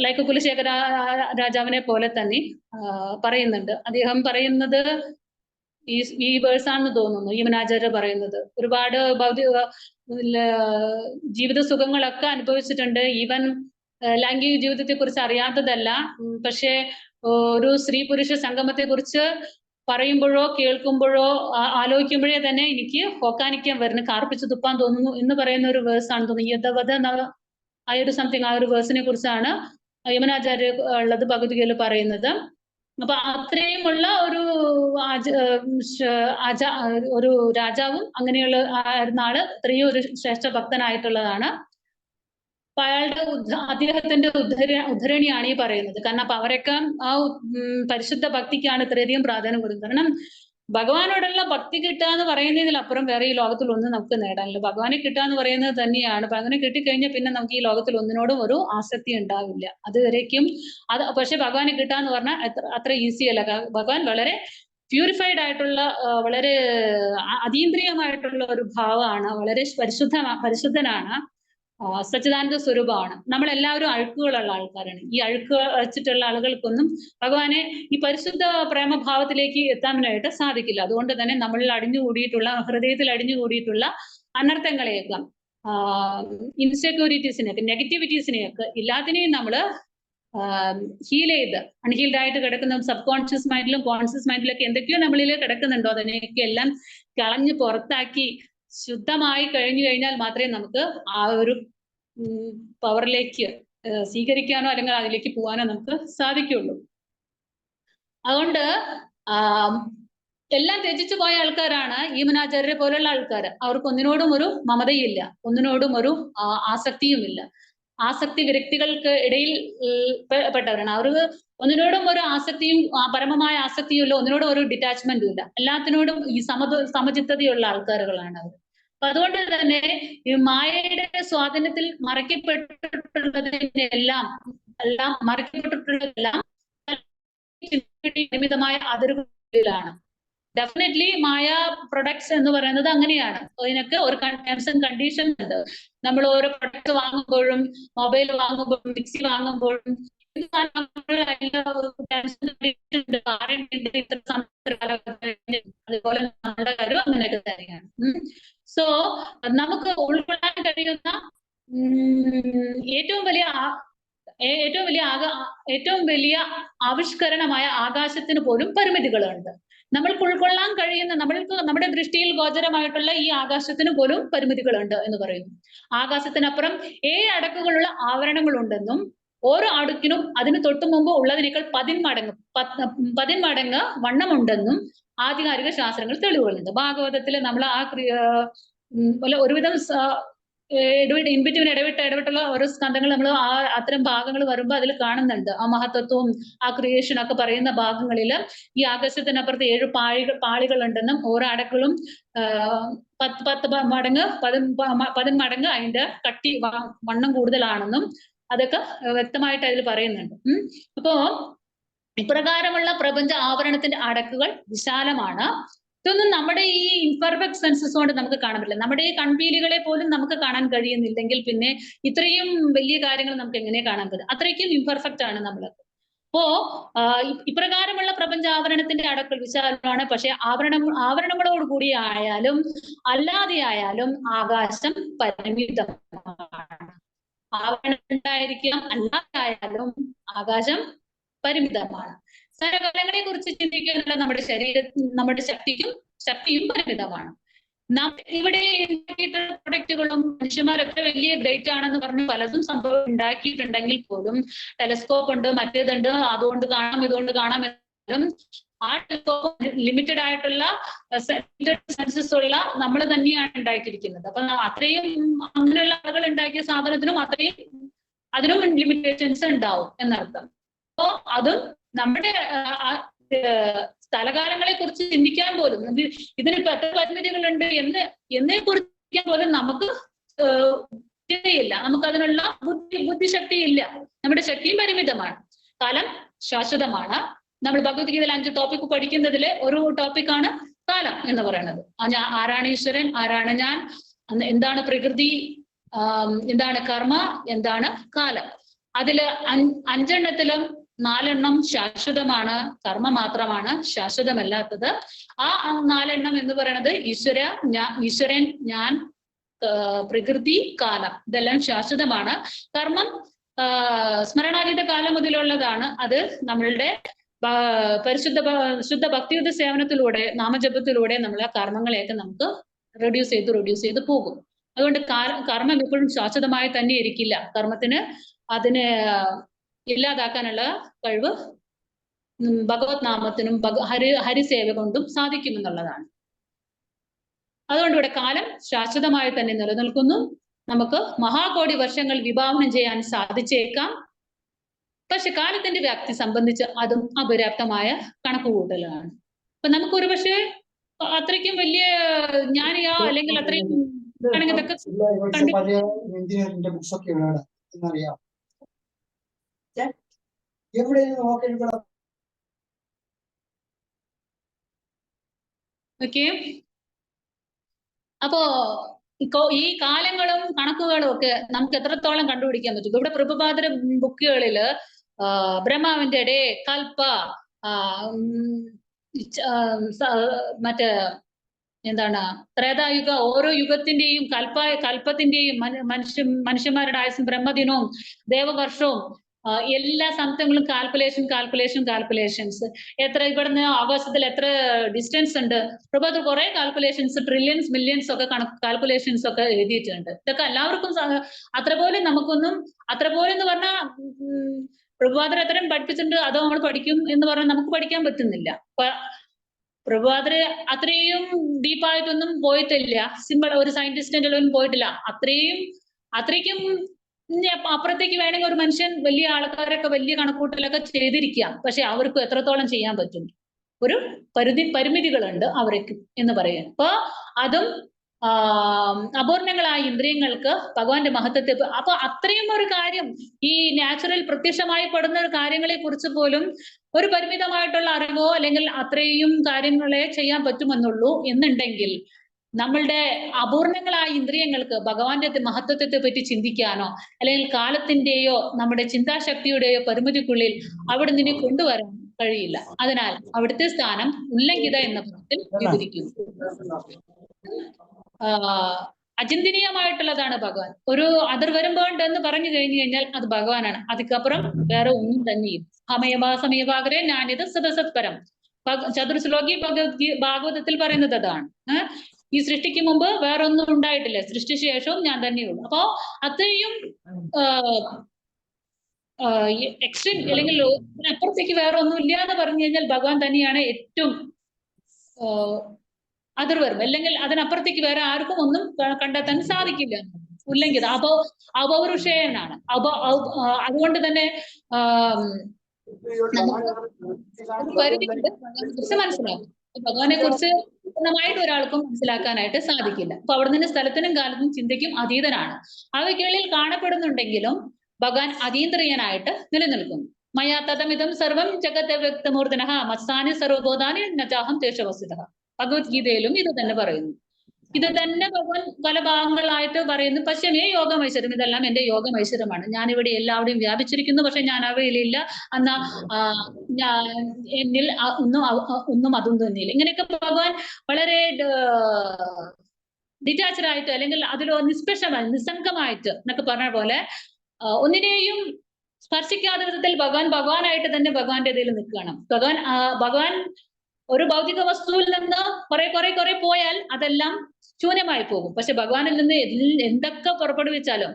ലൈക്ക് കുലശേഖര രാജാവിനെ പോലെ തന്നെ പറയുന്നുണ്ട്. അദ്ദേഹം പറയുന്നത് ഈ വേഴ്സാണെന്ന് തോന്നുന്നു. യമനാചാര്യർ പറയുന്നത് ഒരുപാട് ഭൗതിക ജീവിത സുഖങ്ങളൊക്കെ അനുഭവിച്ചിട്ടുണ്ട്. ഈവൻ ലൈംഗിക ജീവിതത്തെ കുറിച്ച് അറിയാത്തതല്ല. പക്ഷെ ഒരു സ്ത്രീ പുരുഷ സംഗമത്തെ കുറിച്ച് പറയുമ്പോഴോ കേൾക്കുമ്പോഴോ ആലോചിക്കുമ്പോഴേ തന്നെ എനിക്ക് ഓക്കാനിക്കാൻ വരുന്നു, കാർപ്പിച്ച് തുപ്പാൻ തോന്നുന്നു എന്ന് പറയുന്ന ഒരു വേഴ്സാണ് തോന്നുന്നു. യഥവധ ആ ഒരു സംതിങ്, ആ ഒരു വേഴ്സിനെ കുറിച്ചാണ് യമനാചാര്യ ഉള്ളത് ഭഗവത്ഗീതയിൽ പറയുന്നത്. അപ്പൊ അത്രയുമുള്ള ഒരു രാജാവും അങ്ങനെയുള്ള ആയിരുന്ന ആള് അത്രയും ഒരു ശ്രേഷ്ഠ ഭക്തനായിട്ടുള്ളതാണ്. അപ്പൊ അദ്ദേഹത്തിന്റെ ഉദ്ധരണിയാണ് ഈ പറയുന്നത്. കാരണം അപ്പൊ അവരൊക്കെ ആ പരിശുദ്ധ ഭക്തിക്കാണ് ഇത്രയധികം പ്രാധാന്യം കൊടുക്കുന്നത്. കാരണം ഭഗവാനോടുള്ള ഭക്തി കിട്ടുക എന്ന് പറയുന്നതിലപ്പുറം വേറെ ഈ ലോകത്തിൽ ഒന്നും നമുക്ക് നേടാനില്ല. ഭഗവാനെ കിട്ടുക എന്ന് പറയുന്നത് തന്നെയാണ്. അങ്ങനെ കിട്ടിക്കഴിഞ്ഞാൽ പിന്നെ നമുക്ക് ഈ ലോകത്തിൽ ഒന്നിനോടും ഒരു ആസക്തി ഉണ്ടാവില്ല. അതുവരേക്കും പക്ഷെ ഭഗവാനെ കിട്ടുക എന്ന് പറഞ്ഞാൽ അത്ര ഈസി അല്ല. ഭഗവാൻ വളരെ പ്യൂരിഫൈഡ് ആയിട്ടുള്ള, വളരെ അതീന്ദ്രിയമായിട്ടുള്ള ഒരു ഭാവമാണ്. വളരെ പരിശുദ്ധനാണ്, സച്ചിദാനന്ദ സ്വരൂപമാണ്. നമ്മളെല്ലാവരും അഴുക്കുകളുള്ള ആൾക്കാരാണ്. ഈ അഴുക്ക് വെച്ചിട്ടുള്ള ആളുകൾക്കൊന്നും ഭഗവാനെ ഈ പരിശുദ്ധ പ്രേമഭാവത്തിലേക്ക് എത്താനായിട്ട് സാധിക്കില്ല. അതുകൊണ്ട് തന്നെ നമ്മളിൽ ഹൃദയത്തിൽ അടിഞ്ഞുകൂടിയിട്ടുള്ള അനർത്ഥങ്ങളെയൊക്കെ, ഇൻസെക്യൂരിറ്റീസിനെയൊക്കെ, നെഗറ്റിവിറ്റീസിനെയൊക്കെ എല്ലാത്തിനെയും നമ്മള് ഹീൽ ചെയ്ത്, അൺഹീൽഡ് ആയിട്ട് കിടക്കുന്ന സബ് കോൺഷ്യസ് മൈൻഡിലും കോൺഷ്യസ് മൈൻഡിലൊക്കെ എന്തൊക്കെയോ നമ്മളിൽ കിടക്കുന്നുണ്ടോ അതിനെയൊക്കെ എല്ലാം കളഞ്ഞ് പുറത്താക്കി ശുദ്ധമായി കഴിഞ്ഞു കഴിഞ്ഞാൽ മാത്രമേ നമുക്ക് ആ ഒരു പവറിലേക്ക് സ്വീകരിക്കാനോ അല്ലെങ്കിൽ അതിലേക്ക് പോകാനോ നമുക്ക് സാധിക്കുള്ളൂ. അതുകൊണ്ട് എല്ലാം ത്യജിച്ചു പോയ ആൾക്കാരാണ് യമനാചാര്യരെ പോലുള്ള ആൾക്കാർ. അവർക്ക് ഒന്നിനോടും ഒരു മമതയില്ല, ഒന്നിനോടും ഒരു ആസക്തിയുമില്ല. ആസക്തി വ്യക്തികൾക്ക് ഇടയിൽ പെട്ടവരാണ്. അവർക്ക് ഒന്നിനോടും ഒരു ആസക്തിയും പരമമായ ആസക്തിയും ഇല്ല, ഒന്നിനോടും ഒരു ഡിറ്റാച്ച്മെന്റും ഇല്ല. എല്ലാത്തിനോടും ഈ സമചിത്തതയുള്ള ആൾക്കാരുകളാണ് അവർ. അപ്പൊ അതുകൊണ്ട് തന്നെ ഈ മായയുടെ സ്വാധീനത്തിൽ മറയ്ക്കപ്പെട്ടിട്ടുള്ളതിനെല്ലാം പരിമിതമായ അതിരുകളിലാണ്. ഡെഫിനറ്റ്ലി മായ പ്രൊഡക്ട്സ് എന്ന് പറയുന്നത് അങ്ങനെയാണ്. അതിനൊക്കെ ഒരു ടേംസ് ആൻഡ് കണ്ടീഷൻ ഉണ്ട്. നമ്മൾ ഓരോ പ്രൊഡക്റ്റ് വാങ്ങുമ്പോഴും, മൊബൈൽ വാങ്ങുമ്പോഴും, മിക്സി വാങ്ങുമ്പോഴും അതുപോലെ നമ്മുടെ കാര്യം അങ്ങനെയൊക്കെ തന്നെയാണ്. സോ നമുക്ക് ഉൾക്കൊള്ളാൻ കഴിയുന്ന ഏറ്റവും വലിയ ആവിഷ്കരണമായ ആകാശത്തിന് പോലും പരിമിതികളുണ്ട്. നമ്മൾക്ക് ഉൾക്കൊള്ളാൻ കഴിയുന്ന, നമ്മുടെ ദൃഷ്ടിയിൽ ഗോചരമായിട്ടുള്ള ഈ ആകാശത്തിന് പോലും പരിമിതികളുണ്ട് എന്ന് പറയുന്നു. ആകാശത്തിനപ്പുറം 7 അടുക്കുകളുള്ള ആവരണങ്ങളുണ്ടെന്നും ഓരോ അടുക്കിനും അതിന് തൊട്ടു മുമ്പ് ഉള്ളതിനേക്കാൾ 10 മടങ്ങ് വണ്ണമുണ്ടെന്നും ആധികാരിക ശാസ്ത്രങ്ങൾ തെളിവുകളുണ്ട്. ഭാഗവതത്തിൽ നമ്മൾ ഒരുവിധം ഇൻബിറ്റ്വീൻ ഇടവിട്ടുള്ള ഓരോ സ്കന്ധങ്ങൾ നമ്മൾ അത്തരം ഭാഗങ്ങൾ വരുമ്പോൾ അതിൽ കാണുന്നുണ്ട്. ആ മഹത്വവും ആ ക്രിയേഷൻ ഒക്കെ പറയുന്ന ഭാഗങ്ങളിൽ ഈ ആകാശത്തിനപ്പുറത്ത് 7 പാളികൾ ഉണ്ടെന്നും ഓരോ അടക്കളും 10 മടങ്ങ് അതിന്റെ കട്ടി വണ്ണം കൂടുതലാണെന്നും അതൊക്കെ വ്യക്തമായിട്ട് അതിൽ പറയുന്നുണ്ട്. അപ്പോ ഇപ്രകാരമുള്ള പ്രപഞ്ച ആവരണത്തിന്റെ അടക്കുകൾ വിശാലമാണ്. ഇതൊന്നും നമ്മുടെ ഈ ഇംപെർഫെക്റ്റ് സെൻസസ് കൊണ്ട് നമുക്ക് കാണാൻ പറ്റില്ല. നമ്മുടെ ഈ കൺപീലികളെ പോലും നമുക്ക് കാണാൻ കഴിയുന്നില്ലെങ്കിൽ പിന്നെ ഇത്രയും വലിയ കാര്യങ്ങൾ നമുക്ക് എങ്ങനെ കാണാൻ പറ്റും? അത്രയ്ക്കും ഇംപെർഫെക്റ്റ് ആണ് നമ്മൾ. അപ്പോ ഇപ്രകാരമുള്ള പ്രപഞ്ച ആവരണത്തിന്റെ അടക്കൾ വിശാലമാണ്. പക്ഷെ ആവരണങ്ങളോട് കൂടി ആയാലും അല്ലാതെ ആയാലും ആകാശം പരിമിതമാണ്. ആവരണം ഉണ്ടായിരിക്കാം, അല്ലാതായാലും ആകാശം പരിമിതമാണ്. സകലങ്ങളെ കുറിച്ച് ചിന്തിക്കാനുള്ള നമ്മുടെ ശക്തിയും പരിമിതമാണ്. ഇവിടെ ഉണ്ടാക്കിയിട്ടുള്ള പ്രൊഡക്റ്റുകളും മനുഷ്യന്മാരൊക്കെ വലിയ ഗ്രേറ്റ് ആണെന്ന് പറഞ്ഞ് പലതും സംഭവം ഉണ്ടാക്കിയിട്ടുണ്ടെങ്കിൽ പോലും ടെലസ്കോപ്പ് ഉണ്ട്, മറ്റേതുണ്ട്, അതുകൊണ്ട് കാണാം ഇതുകൊണ്ട് കാണാം എന്നും ആ ടെലസ്കോപ്പ് ലിമിറ്റഡ് ആയിട്ടുള്ള സെൻസസ് ഉള്ള നമ്മൾ തന്നെയാണ് ഉണ്ടാക്കിയിരിക്കുന്നത്. അപ്പൊ അത്രയും അങ്ങനെയുള്ള ആളുകൾ ഉണ്ടാക്കിയ സാധനത്തിനും അതിനും ലിമിറ്റേഷൻസ് ഉണ്ടാവും എന്നർത്ഥം. അപ്പോ അതും നമ്മുടെ സ്ഥലകാലങ്ങളെ കുറിച്ച് ചിന്തിക്കാൻ പോലും ഇതിനിപ്പോ എത്ര പരിമിതികളുണ്ട് എന്നേ കുറിച്ച് പോലും നമുക്ക് ചിന്തയില്ല. നമുക്ക് അതിനുള്ള ബുദ്ധിശക്തി ഇല്ല. നമ്മുടെ ശക്തിയും പരിമിതമാണ്. കാലം ശാശ്വതമാണ്. നമ്മൾ ഭഗവത്ഗീതയിൽ 5 ടോപ്പിക് പഠിക്കുന്നതിലെ ഒരു ടോപ്പിക്കാണ് കാലം എന്ന് പറയുന്നത്. ആരാണ് ഈശ്വരൻ, ആരാണ് ഞാൻ, എന്താണ് പ്രകൃതി, എന്താണ് കർമ്മ, എന്താണ് കാലം. അതില് 5 എണ്ണത്തിലും 4 എണ്ണം ശാശ്വതമാണ്, കർമ്മ മാത്രമാണ് ശാശ്വതമല്ലാത്തത്. ആ 4 എണ്ണം എന്ന് പറയുന്നത് ഈശ്വരൻ, ഞാൻ, പ്രകൃതി, കാലം, ഇതെല്ലാം ശാശ്വതമാണ്. കർമ്മം സ്മരണാതീത കാലം മുതലുള്ളതാണ്. അത് നമ്മളുടെ ശുദ്ധ ഭക്തിയുദ്ധ സേവനത്തിലൂടെ, നാമജപത്തിലൂടെ നമ്മളെ കർമ്മങ്ങളെയൊക്കെ നമുക്ക് റെഡ്യൂസ് ചെയ്ത് പോകും. അതുകൊണ്ട് കർമ്മം എപ്പോഴും ശാശ്വതമായി തന്നെ ഇരിക്കില്ല. കർമ്മത്തിന് അതിനെ ഇല്ലാതാക്കാനുള്ള കഴിവ് ഭഗവത് നാമത്തിനും ഹരിസേവ കൊണ്ടും സാധിക്കുമെന്നുള്ളതാണ്. അതുകൊണ്ട് ഇവിടെ കാലം ശാശ്വതമായി തന്നെ നിലനിൽക്കുന്നു. നമുക്ക് മഹാകോടി വർഷങ്ങൾ വിഭാവനം ചെയ്യാൻ സാധിച്ചേക്കാം. പക്ഷെ കാലത്തിന്റെ വ്യാപ്തി സംബന്ധിച്ച് അതും അപര്യാപ്തമായ കണക്കുകൂട്ടലാണ്. അപ്പൊ നമുക്ക് ഒരു പക്ഷേ അത്രയ്ക്കും വലിയ ജ്ഞാനിയോ അല്ലെങ്കിൽ അത്രയും ഓക്കെ. അപ്പോ ഈ കാലങ്ങളും കണക്കുകളും ഒക്കെ നമുക്ക് എത്രത്തോളം കണ്ടുപിടിക്കാൻ പറ്റും? ഇവിടെ പ്രഭുപാദര ബുക്കുകളില് ബ്രഹ്മാവിന്റെ ഡേ, കൽപ്പ, മറ്റേ എന്താണ് ത്രേതായുഗ, ഓരോ യുഗത്തിന്റെയും കൽപ്പത്തിന്റെയും മനുഷ്യന്മാരുടെ ആയുസും ബ്രഹ്മദിനവും ദേവവർഷവും എല്ലാ സംഭവങ്ങളും കാൽക്കുലേഷൻസ്. എത്ര ഇവിടുന്ന് ആകാശത്തിൽ എത്ര ഡിസ്റ്റൻസ് ഉണ്ട്, പ്രഭാത് കുറെ കാൽക്കുലേഷൻസ്, ട്രില്യൺസ്, മില്യൺസ് ഒക്കെ കാൽക്കുലേഷൻസ് ഒക്കെ എഴുതിയിട്ടുണ്ട്. ഇതൊക്കെ എല്ലാവർക്കും അത്ര പോലെ നമുക്കൊന്നും, അത്ര പോലെ എന്ന് പറഞ്ഞാൽ പ്രഭാതർ എത്രയും പഠിപ്പിച്ചിട്ടുണ്ട്, അതോ നമ്മൾ പഠിക്കും എന്ന് പറഞ്ഞാൽ നമുക്ക് പഠിക്കാൻ പറ്റുന്നില്ല. പ്രഭാതര് അത്രയും ഡീപ്പായിട്ടൊന്നും പോയിട്ടില്ല. സിമ്പിൾ ഒരു സയന്റിസ്റ്റിന്റെ ലെവലിൽ പോയിട്ടില്ല. അത്രയ്ക്കും അപ്പുറത്തേക്ക് വേണമെങ്കിൽ ഒരു മനുഷ്യൻ, വലിയ ആൾക്കാരൊക്കെ വലിയ കണക്കൂട്ടലൊക്കെ ചെയ്തിരിക്കാം. പക്ഷെ അവർക്ക് എത്രത്തോളം ചെയ്യാൻ പറ്റും? ഒരു പരിമിതികളുണ്ട് അവർക്ക് എന്ന് പറയുന്നത്. അപ്പൊ അതും അപൂർണങ്ങളായ ഇന്ദ്രിയങ്ങൾക്ക് ഭഗവാന്റെ മഹത്വത്തെ, അപ്പൊ അത്രയും ഒരു കാര്യം ഈ നാച്ചുറൽ പ്രത്യക്ഷമായി പെടുന്ന കാര്യങ്ങളെ കുറിച്ച് പോലും ഒരു പരിമിതമായിട്ടുള്ള അറിവോ അല്ലെങ്കിൽ അത്രയും കാര്യങ്ങളെ ചെയ്യാൻ പറ്റുമെന്നുള്ളൂ എന്നുണ്ടെങ്കിൽ നമ്മളുടെ അപൂർണങ്ങളായ ഇന്ദ്രിയങ്ങൾക്ക് ഭഗവാന്റെ മഹത്വത്തെ പറ്റി ചിന്തിക്കാനോ അല്ലെങ്കിൽ കാലത്തിന്റെയോ നമ്മുടെ ചിന്താശക്തിയുടെയോ പരിമിതിക്കുള്ളിൽ അവിടെ നിന്നെ കൊണ്ടുവരാൻ കഴിയില്ല. അതിനാൽ അവിടുത്തെ സ്ഥാനം ഉല്ലംഘിത എന്ന പദത്തിൽ വിവരിക്കുന്നു. അചിന്തനീയമായിട്ടുള്ളതാണ് ഭഗവാൻ. ഒരു അതിർ വരുമ്പോണ്ട് എന്ന് പറഞ്ഞു കഴിഞ്ഞു കഴിഞ്ഞാൽ അത് ഭഗവാനാണ്. അതിക്കപ്പുറം വേറെ ഒന്നും തന്നെയും. സമയഭാഗരെ ഞാനിത് സദസത്പരം. ചതുർശ്ലോകി ഭാഗവതത്തിൽ പറയുന്നത് അതാണ്. ഈ സൃഷ്ടിക്ക് മുമ്പ് വേറെ ഒന്നും ഉണ്ടായിട്ടില്ല, സൃഷ്ടിശേഷവും ഞാൻ തന്നെയുള്ളൂ. അപ്പോ അത്രയും എക്സ്ട്രീം അല്ലെങ്കിൽ അതിനപ്പുറത്തേക്ക് വേറെ ഒന്നും ഇല്ല എന്ന് പറഞ്ഞു കഴിഞ്ഞാൽ ഭഗവാൻ തന്നെയാണ് ഏറ്റവും അതിർവരും. അല്ലെങ്കിൽ അതിനപ്പുറത്തേക്ക് വേറെ ആർക്കും ഒന്നും കണ്ടെത്താൻ സാധിക്കില്ല. ഉല്ലംഘിത അപൗരുഷേയനാണ്. അതുകൊണ്ട് തന്നെ നമുക്ക് പരിധിയുണ്ട്. മനസ്സിലാക്കും ഭഗവാനെ കുറിച്ച് പൂർണ്ണമായിട്ട് ഒരാൾക്കും മനസ്സിലാക്കാനായിട്ട് സാധിക്കില്ല. അപ്പൊ അവിടെ നിന്ന് സ്ഥലത്തിനും കാലത്തിനും ചിന്തയ്ക്കും അതീതനാണ്. അവയ്ക്കുള്ളിൽ കാണപ്പെടുന്നുണ്ടെങ്കിലും ഭഗവാൻ അതീന്ദ്രിയനായിട്ട് നിലനിൽക്കുന്നു. മയാ തതമിതം സർവം ജഗത് വ്യക്തമൂർധന മത്സാനി സർവബോധാനി നചാഹം തേഷവസ്തുത. ഭഗവത്ഗീതയിലും ഇത് തന്നെ പറയുന്നു. ഇത് തന്നെ ഭഗവാൻ പല ഭാഗങ്ങളായിട്ട് പറയുന്നു. പശ്യമേ യോഗമൈശ്വര്യം, ഇതെല്ലാം എന്റെ യോഗമൈശ്വര്യമാണ്. ഞാനിവിടെ എല്ലാവരുടെയും വ്യാപിച്ചിരിക്കുന്നു, പക്ഷെ ഞാൻ അവയിലില്ല. എന്നാ എന്നിൽ ഒന്നും അതും തന്നെയില്ല. ഇങ്ങനെയൊക്കെ ഭഗവാൻ വളരെ ഡിറ്റാച്ച്ഡ് ആയിട്ട് അല്ലെങ്കിൽ അതിലോ നിഷ്പക്ഷമായി നിസ്സംഗമായിട്ട് എന്നൊക്കെ പറഞ്ഞ പോലെ ഒന്നിനെയും സ്പർശിക്കാത്ത വിധത്തിൽ ഭഗവാനായിട്ട് തന്നെ ഭഗവാന്റെ ഇതിൽ നിൽക്കണം. ഭഗവാൻ ഒരു ഭൗതിക വസ്തുവിൽ നിന്ന് കുറെ പോയാൽ അതെല്ലാം ശൂന്യമായി പോകും. പക്ഷെ ഭഗവാനിൽ നിന്ന് എന്തൊക്കെ പുറപ്പെടുവിച്ചാലും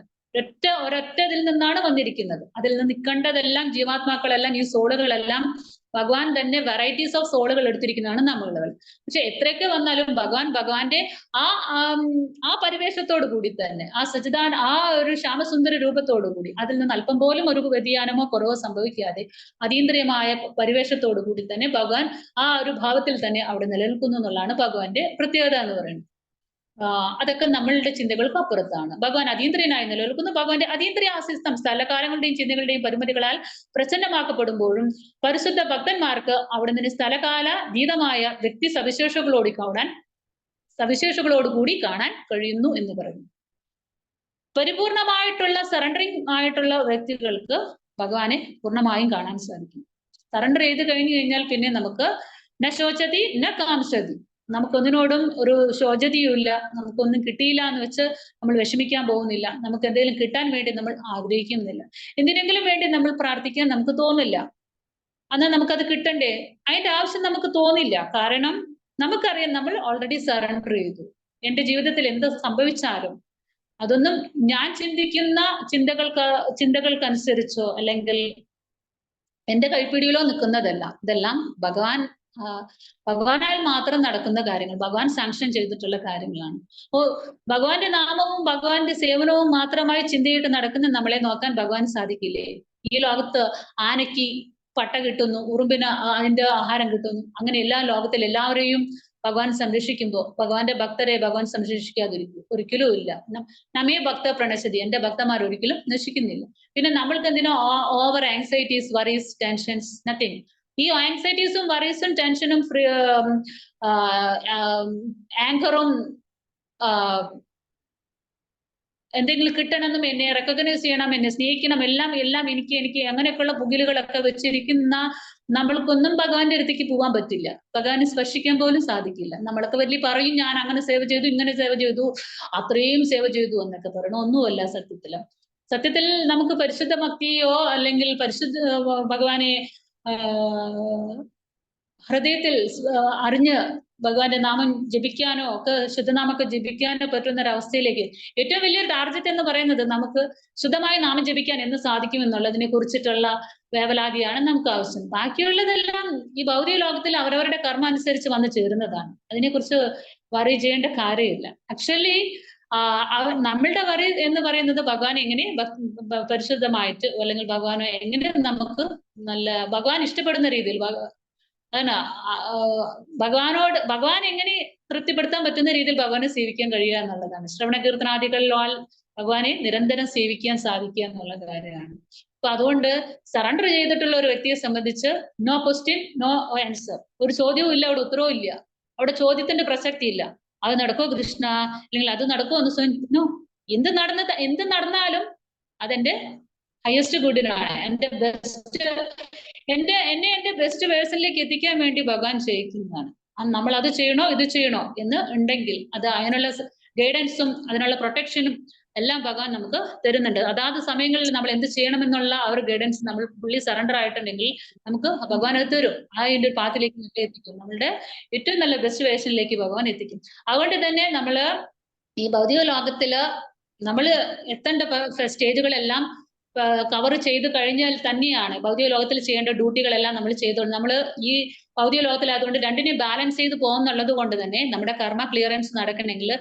ഒരൊറ്റ ഇതിൽ നിന്നാണ് വന്നിരിക്കുന്നത്. അതിൽ നിന്ന് നിൽക്കേണ്ടതെല്ലാം ജീവാത്മാക്കളെല്ലാം ഈ സോളുകളെല്ലാം ഭഗവാൻ തന്നെ വെറൈറ്റീസ് ഓഫ് സോളുകൾ എടുത്തിരിക്കുന്നതാണ് നമ്മളുകൾ. പക്ഷെ എത്രയൊക്കെ വന്നാലും ഭഗവാന്റെ ആ പരിവേഷത്തോടു കൂടി തന്നെ ആ ഒരു ശ്യാമസുന്ദര രൂപത്തോടു കൂടി അതിൽ നിന്ന് അല്പം പോലും ഒരു വ്യതിയാനമോ കുറവോ സംഭവിക്കാതെ അതീന്ദ്രിയമായ പരിവേഷത്തോടു കൂടി തന്നെ ഭഗവാൻ ആ ഒരു ഭാവത്തിൽ തന്നെ അവിടെ നിലനിൽക്കുന്നു എന്നുള്ളതാണ് ഭഗവാന്റെ പ്രത്യേകത എന്ന് പറയുന്നത്. അതൊക്കെ നമ്മളുടെ ചിന്തകൾക്ക് അപ്പുറത്താണ്. ഭഗവാൻ അതീന്ദ്രിയനായി നിലനിൽക്കുന്നു. ഭഗവാന്റെ അതീന്ദ്രിയാസിസ്റ്റം സ്ഥലകാലങ്ങളുടെയും ചിന്തകളുടെയും പരിമിതികളാൽ പ്രസന്നമാക്കപ്പെടുമ്പോഴും പരിശുദ്ധ ഭക്തന്മാർക്ക് അവിടെ നിന്ന് സ്ഥലകാലാതീതമായ വ്യക്തി സവിശേഷകളോടുകൂടി കാണാൻ കഴിയുന്നു എന്ന് പറയുന്നു. പരിപൂർണമായിട്ടുള്ള സറണ്ടറിങ് ആയിട്ടുള്ള വ്യക്തികൾക്ക് ഭഗവാനെ പൂർണ്ണമായും കാണാൻ സാധിക്കും. സറണ്ടർ ചെയ്ത് കഴിഞ്ഞു കഴിഞ്ഞാൽ പിന്നെ നമുക്ക് ന ശോചതി ന കാംക്ഷതി, നമുക്കൊന്നിനോടും ഒരു ശോചതിയും ഇല്ല. നമുക്കൊന്നും കിട്ടിയില്ല എന്ന് വെച്ച് നമ്മൾ വിഷമിക്കാൻ പോകുന്നില്ല. നമുക്ക് എന്തെങ്കിലും കിട്ടാൻ വേണ്ടി നമ്മൾ ആഗ്രഹിക്കുന്നില്ല. എന്തിനെങ്കിലും വേണ്ടി നമ്മൾ പ്രാർത്ഥിക്കാൻ നമുക്ക് തോന്നില്ല. എന്നാൽ നമുക്കത് കിട്ടണ്ടേ, അതിന്റെ ആവശ്യം നമുക്ക് തോന്നില്ല. കാരണം നമുക്കറിയാം നമ്മൾ ഓൾറെഡി സറണ്ടർ ചെയ്തു. എന്റെ ജീവിതത്തിൽ എന്ത് സംഭവിച്ചാലും അതൊന്നും ഞാൻ ചിന്തിക്കുന്ന ചിന്തകൾക്കനുസരിച്ചോ അല്ലെങ്കിൽ എന്റെ കൈപ്പിടിയിലോ നിൽക്കുന്നതല്ല. ഇതെല്ലാം ഭഗവാനാൽ മാത്രം നടക്കുന്ന കാര്യങ്ങൾ, ഭഗവാൻ സാങ്ഷൻ ചെയ്തിട്ടുള്ള കാര്യങ്ങളാണ്. അപ്പോ ഭഗവാന്റെ നാമവും ഭഗവാന്റെ സേവനവും മാത്രമായി ചിന്തയിട്ട് നടക്കുന്ന നമ്മളെ നോക്കാൻ ഭഗവാൻ സാധിക്കില്ലേ? ഈ ലോകത്ത് ആനയ്ക്ക് പട്ട കിട്ടുന്നു, ഉറുമ്പിന് അതിന്റെ ആഹാരം കിട്ടുന്നു. അങ്ങനെ എല്ലാ ലോകത്തിൽ എല്ലാവരെയും ഭഗവാൻ സംരക്ഷിക്കുമ്പോൾ ഭഗവാന്റെ ഭക്തരെ ഭഗവാൻ സംരക്ഷിക്കാതിരിക്കും? ഒരിക്കലും ഇല്ല. നമ്മെ ഭക്ത പ്രണശതി, എന്റെ ഭക്തന്മാർ ഒരിക്കലും നശിക്കുന്നില്ല. പിന്നെ നമ്മൾക്ക് എന്തിനോ over anxieties, worries, tensions, nothing. ഈ ആങ്സൈറ്റീസും വറീസും ടെൻഷനും ആങ്കറും എന്തെങ്കിലും കിട്ടണമെന്നും എന്നെ റെക്കഗ്നൈസ് ചെയ്യണം, എന്നെ സ്നേഹിക്കണം, എല്ലാം എനിക്ക് അങ്ങനെയൊക്കെയുള്ള പുകിലുകളൊക്കെ വെച്ചിരിക്കുന്ന നമ്മൾക്കൊന്നും ഭഗവാന്റെ അടുത്തേക്ക് പോകാൻ പറ്റില്ല. ഭഗവാനെ സ്പർശിക്കാൻ പോലും സാധിക്കില്ല. നമ്മളൊക്കെ വലിയ പറയും, ഞാൻ അങ്ങനെ സേവ ചെയ്തു, ഇങ്ങനെ സേവ ചെയ്തു, അത്രയും സേവ ചെയ്തു എന്നൊക്കെ പറയണം. ഒന്നുമല്ല സത്യത്തിൽ നമുക്ക് പരിശുദ്ധ ഭക്തിയോ അല്ലെങ്കിൽ ഭഗവാനെ ഹൃദയത്തിൽ അറിഞ്ഞ് ഭഗവാന്റെ നാമം ജപിക്കാനോ ഒക്കെ, ശുദ്ധനാമൊക്കെ ജപിക്കാനോ പറ്റുന്ന ഒരവസ്ഥയിലേക്ക്, ഏറ്റവും വലിയൊരു ടാർഗറ്റ് എന്ന് പറയുന്നത് നമുക്ക് ശുദ്ധമായി നാമം ജപിക്കാൻ എന്ന് സാധിക്കും എന്നുള്ളതിനെ കുറിച്ചിട്ടുള്ള വേവലാതിയാണ് നമുക്ക് ആവശ്യം. ബാക്കിയുള്ളതെല്ലാം ഈ ഭൗതിക ലോകത്തിൽ അവരവരുടെ കർമ്മ അനുസരിച്ച് വന്നു ചേരുന്നതാണ്. അതിനെക്കുറിച്ച് വറി ചെയ്യേണ്ട കാര്യമില്ല. ആക്ച്വലി നമ്മളുടെ വറി എന്ന് പറയുന്നത് ഭഗവാൻ എങ്ങനെ പരിശുദ്ധമായിട്ട് അല്ലെങ്കിൽ ഭഗവാനെ എങ്ങനെ നമുക്ക് നല്ല ഭഗവാൻ ഇഷ്ടപ്പെടുന്ന രീതിയിൽ ഭഗവാൻ എങ്ങനെ തൃപ്തിപ്പെടുത്താൻ പറ്റുന്ന രീതിയിൽ ഭഗവാനെ സേവിക്കാൻ കഴിയുക എന്നുള്ളതാണ്. ശ്രവണ കീർത്തനാദികളിൽ ഭഗവാനെ നിരന്തരം സേവിക്കാൻ സാധിക്കുക എന്നുള്ള കാര്യമാണ്. അപ്പൊ അതുകൊണ്ട് സറണ്ടർ ചെയ്തിട്ടുള്ള ഒരു വ്യക്തിയെ സംബന്ധിച്ച് നോ ക്വസ്റ്റ്യൻ നോ ആൻസർ. ഒരു ചോദ്യവും ഇല്ല, അവിടെ ഉത്തരവും ഇല്ല, അവിടെ ചോദ്യത്തിന്റെ പ്രസക്തി ഇല്ല. അത് നടക്കോ കൃഷ്ണ, അല്ലെങ്കിൽ അത് നടക്കോ എന്ന് എന്ത് നടന്നാലും അതെന്റെ ഹയസ്റ്റ് ഗുഡിനാണ്. എന്റെ ബെസ്റ്റ് വേഴ്സണിലേക്ക് എത്തിക്കാൻ വേണ്ടി ഭഗവാൻ ചെയ്യിക്കുന്നതാണ്. നമ്മൾ അത് ചെയ്യണോ ഇത് ചെയ്യണോ എന്ന് ഉണ്ടെങ്കിൽ അത് അതിനുള്ള ഗൈഡൻസും അതിനുള്ള പ്രൊട്ടക്ഷനും എല്ലാം ഭഗവാൻ നമുക്ക് തരുന്നുണ്ട്. അതാത് സമയങ്ങളിൽ നമ്മൾ എന്ത് ചെയ്യണമെന്നുള്ള ആ ഒരു ഗൈഡൻസ് നമ്മൾ പുള്ളി സറണ്ടർ ആയിട്ടുണ്ടെങ്കിൽ നമുക്ക് ഭഗവാൻ അത് തരും. അതിന്റെ പാത്തിലേക്ക് നമ്മളെ എത്തിക്കും. നമ്മളുടെ ഏറ്റവും നല്ല ബെസ്റ്റ് വേർഷനിലേക്ക് ഭഗവാൻ എത്തിക്കും. അതുകൊണ്ട് തന്നെ നമ്മള് ഈ ഭൗതിക ലോകത്തില് നമ്മൾ എത്തേണ്ട സ്റ്റേജുകളെല്ലാം കവർ ചെയ്ത് കഴിഞ്ഞാൽ തന്നെയാണ് ഭൗതിക ലോകത്തിൽ ചെയ്യേണ്ട ഡ്യൂട്ടികളെല്ലാം നമ്മൾ ചെയ്തോളൂ. നമ്മൾ ഈ ഭൗതിക ലോകത്തിലായതുകൊണ്ട് രണ്ടിനെ ബാലൻസ് ചെയ്ത് പോകുന്നുള്ളത് കൊണ്ട് തന്നെ നമ്മുടെ കർമ്മ ക്ലിയറൻസ് നടക്കണമെങ്കിൽ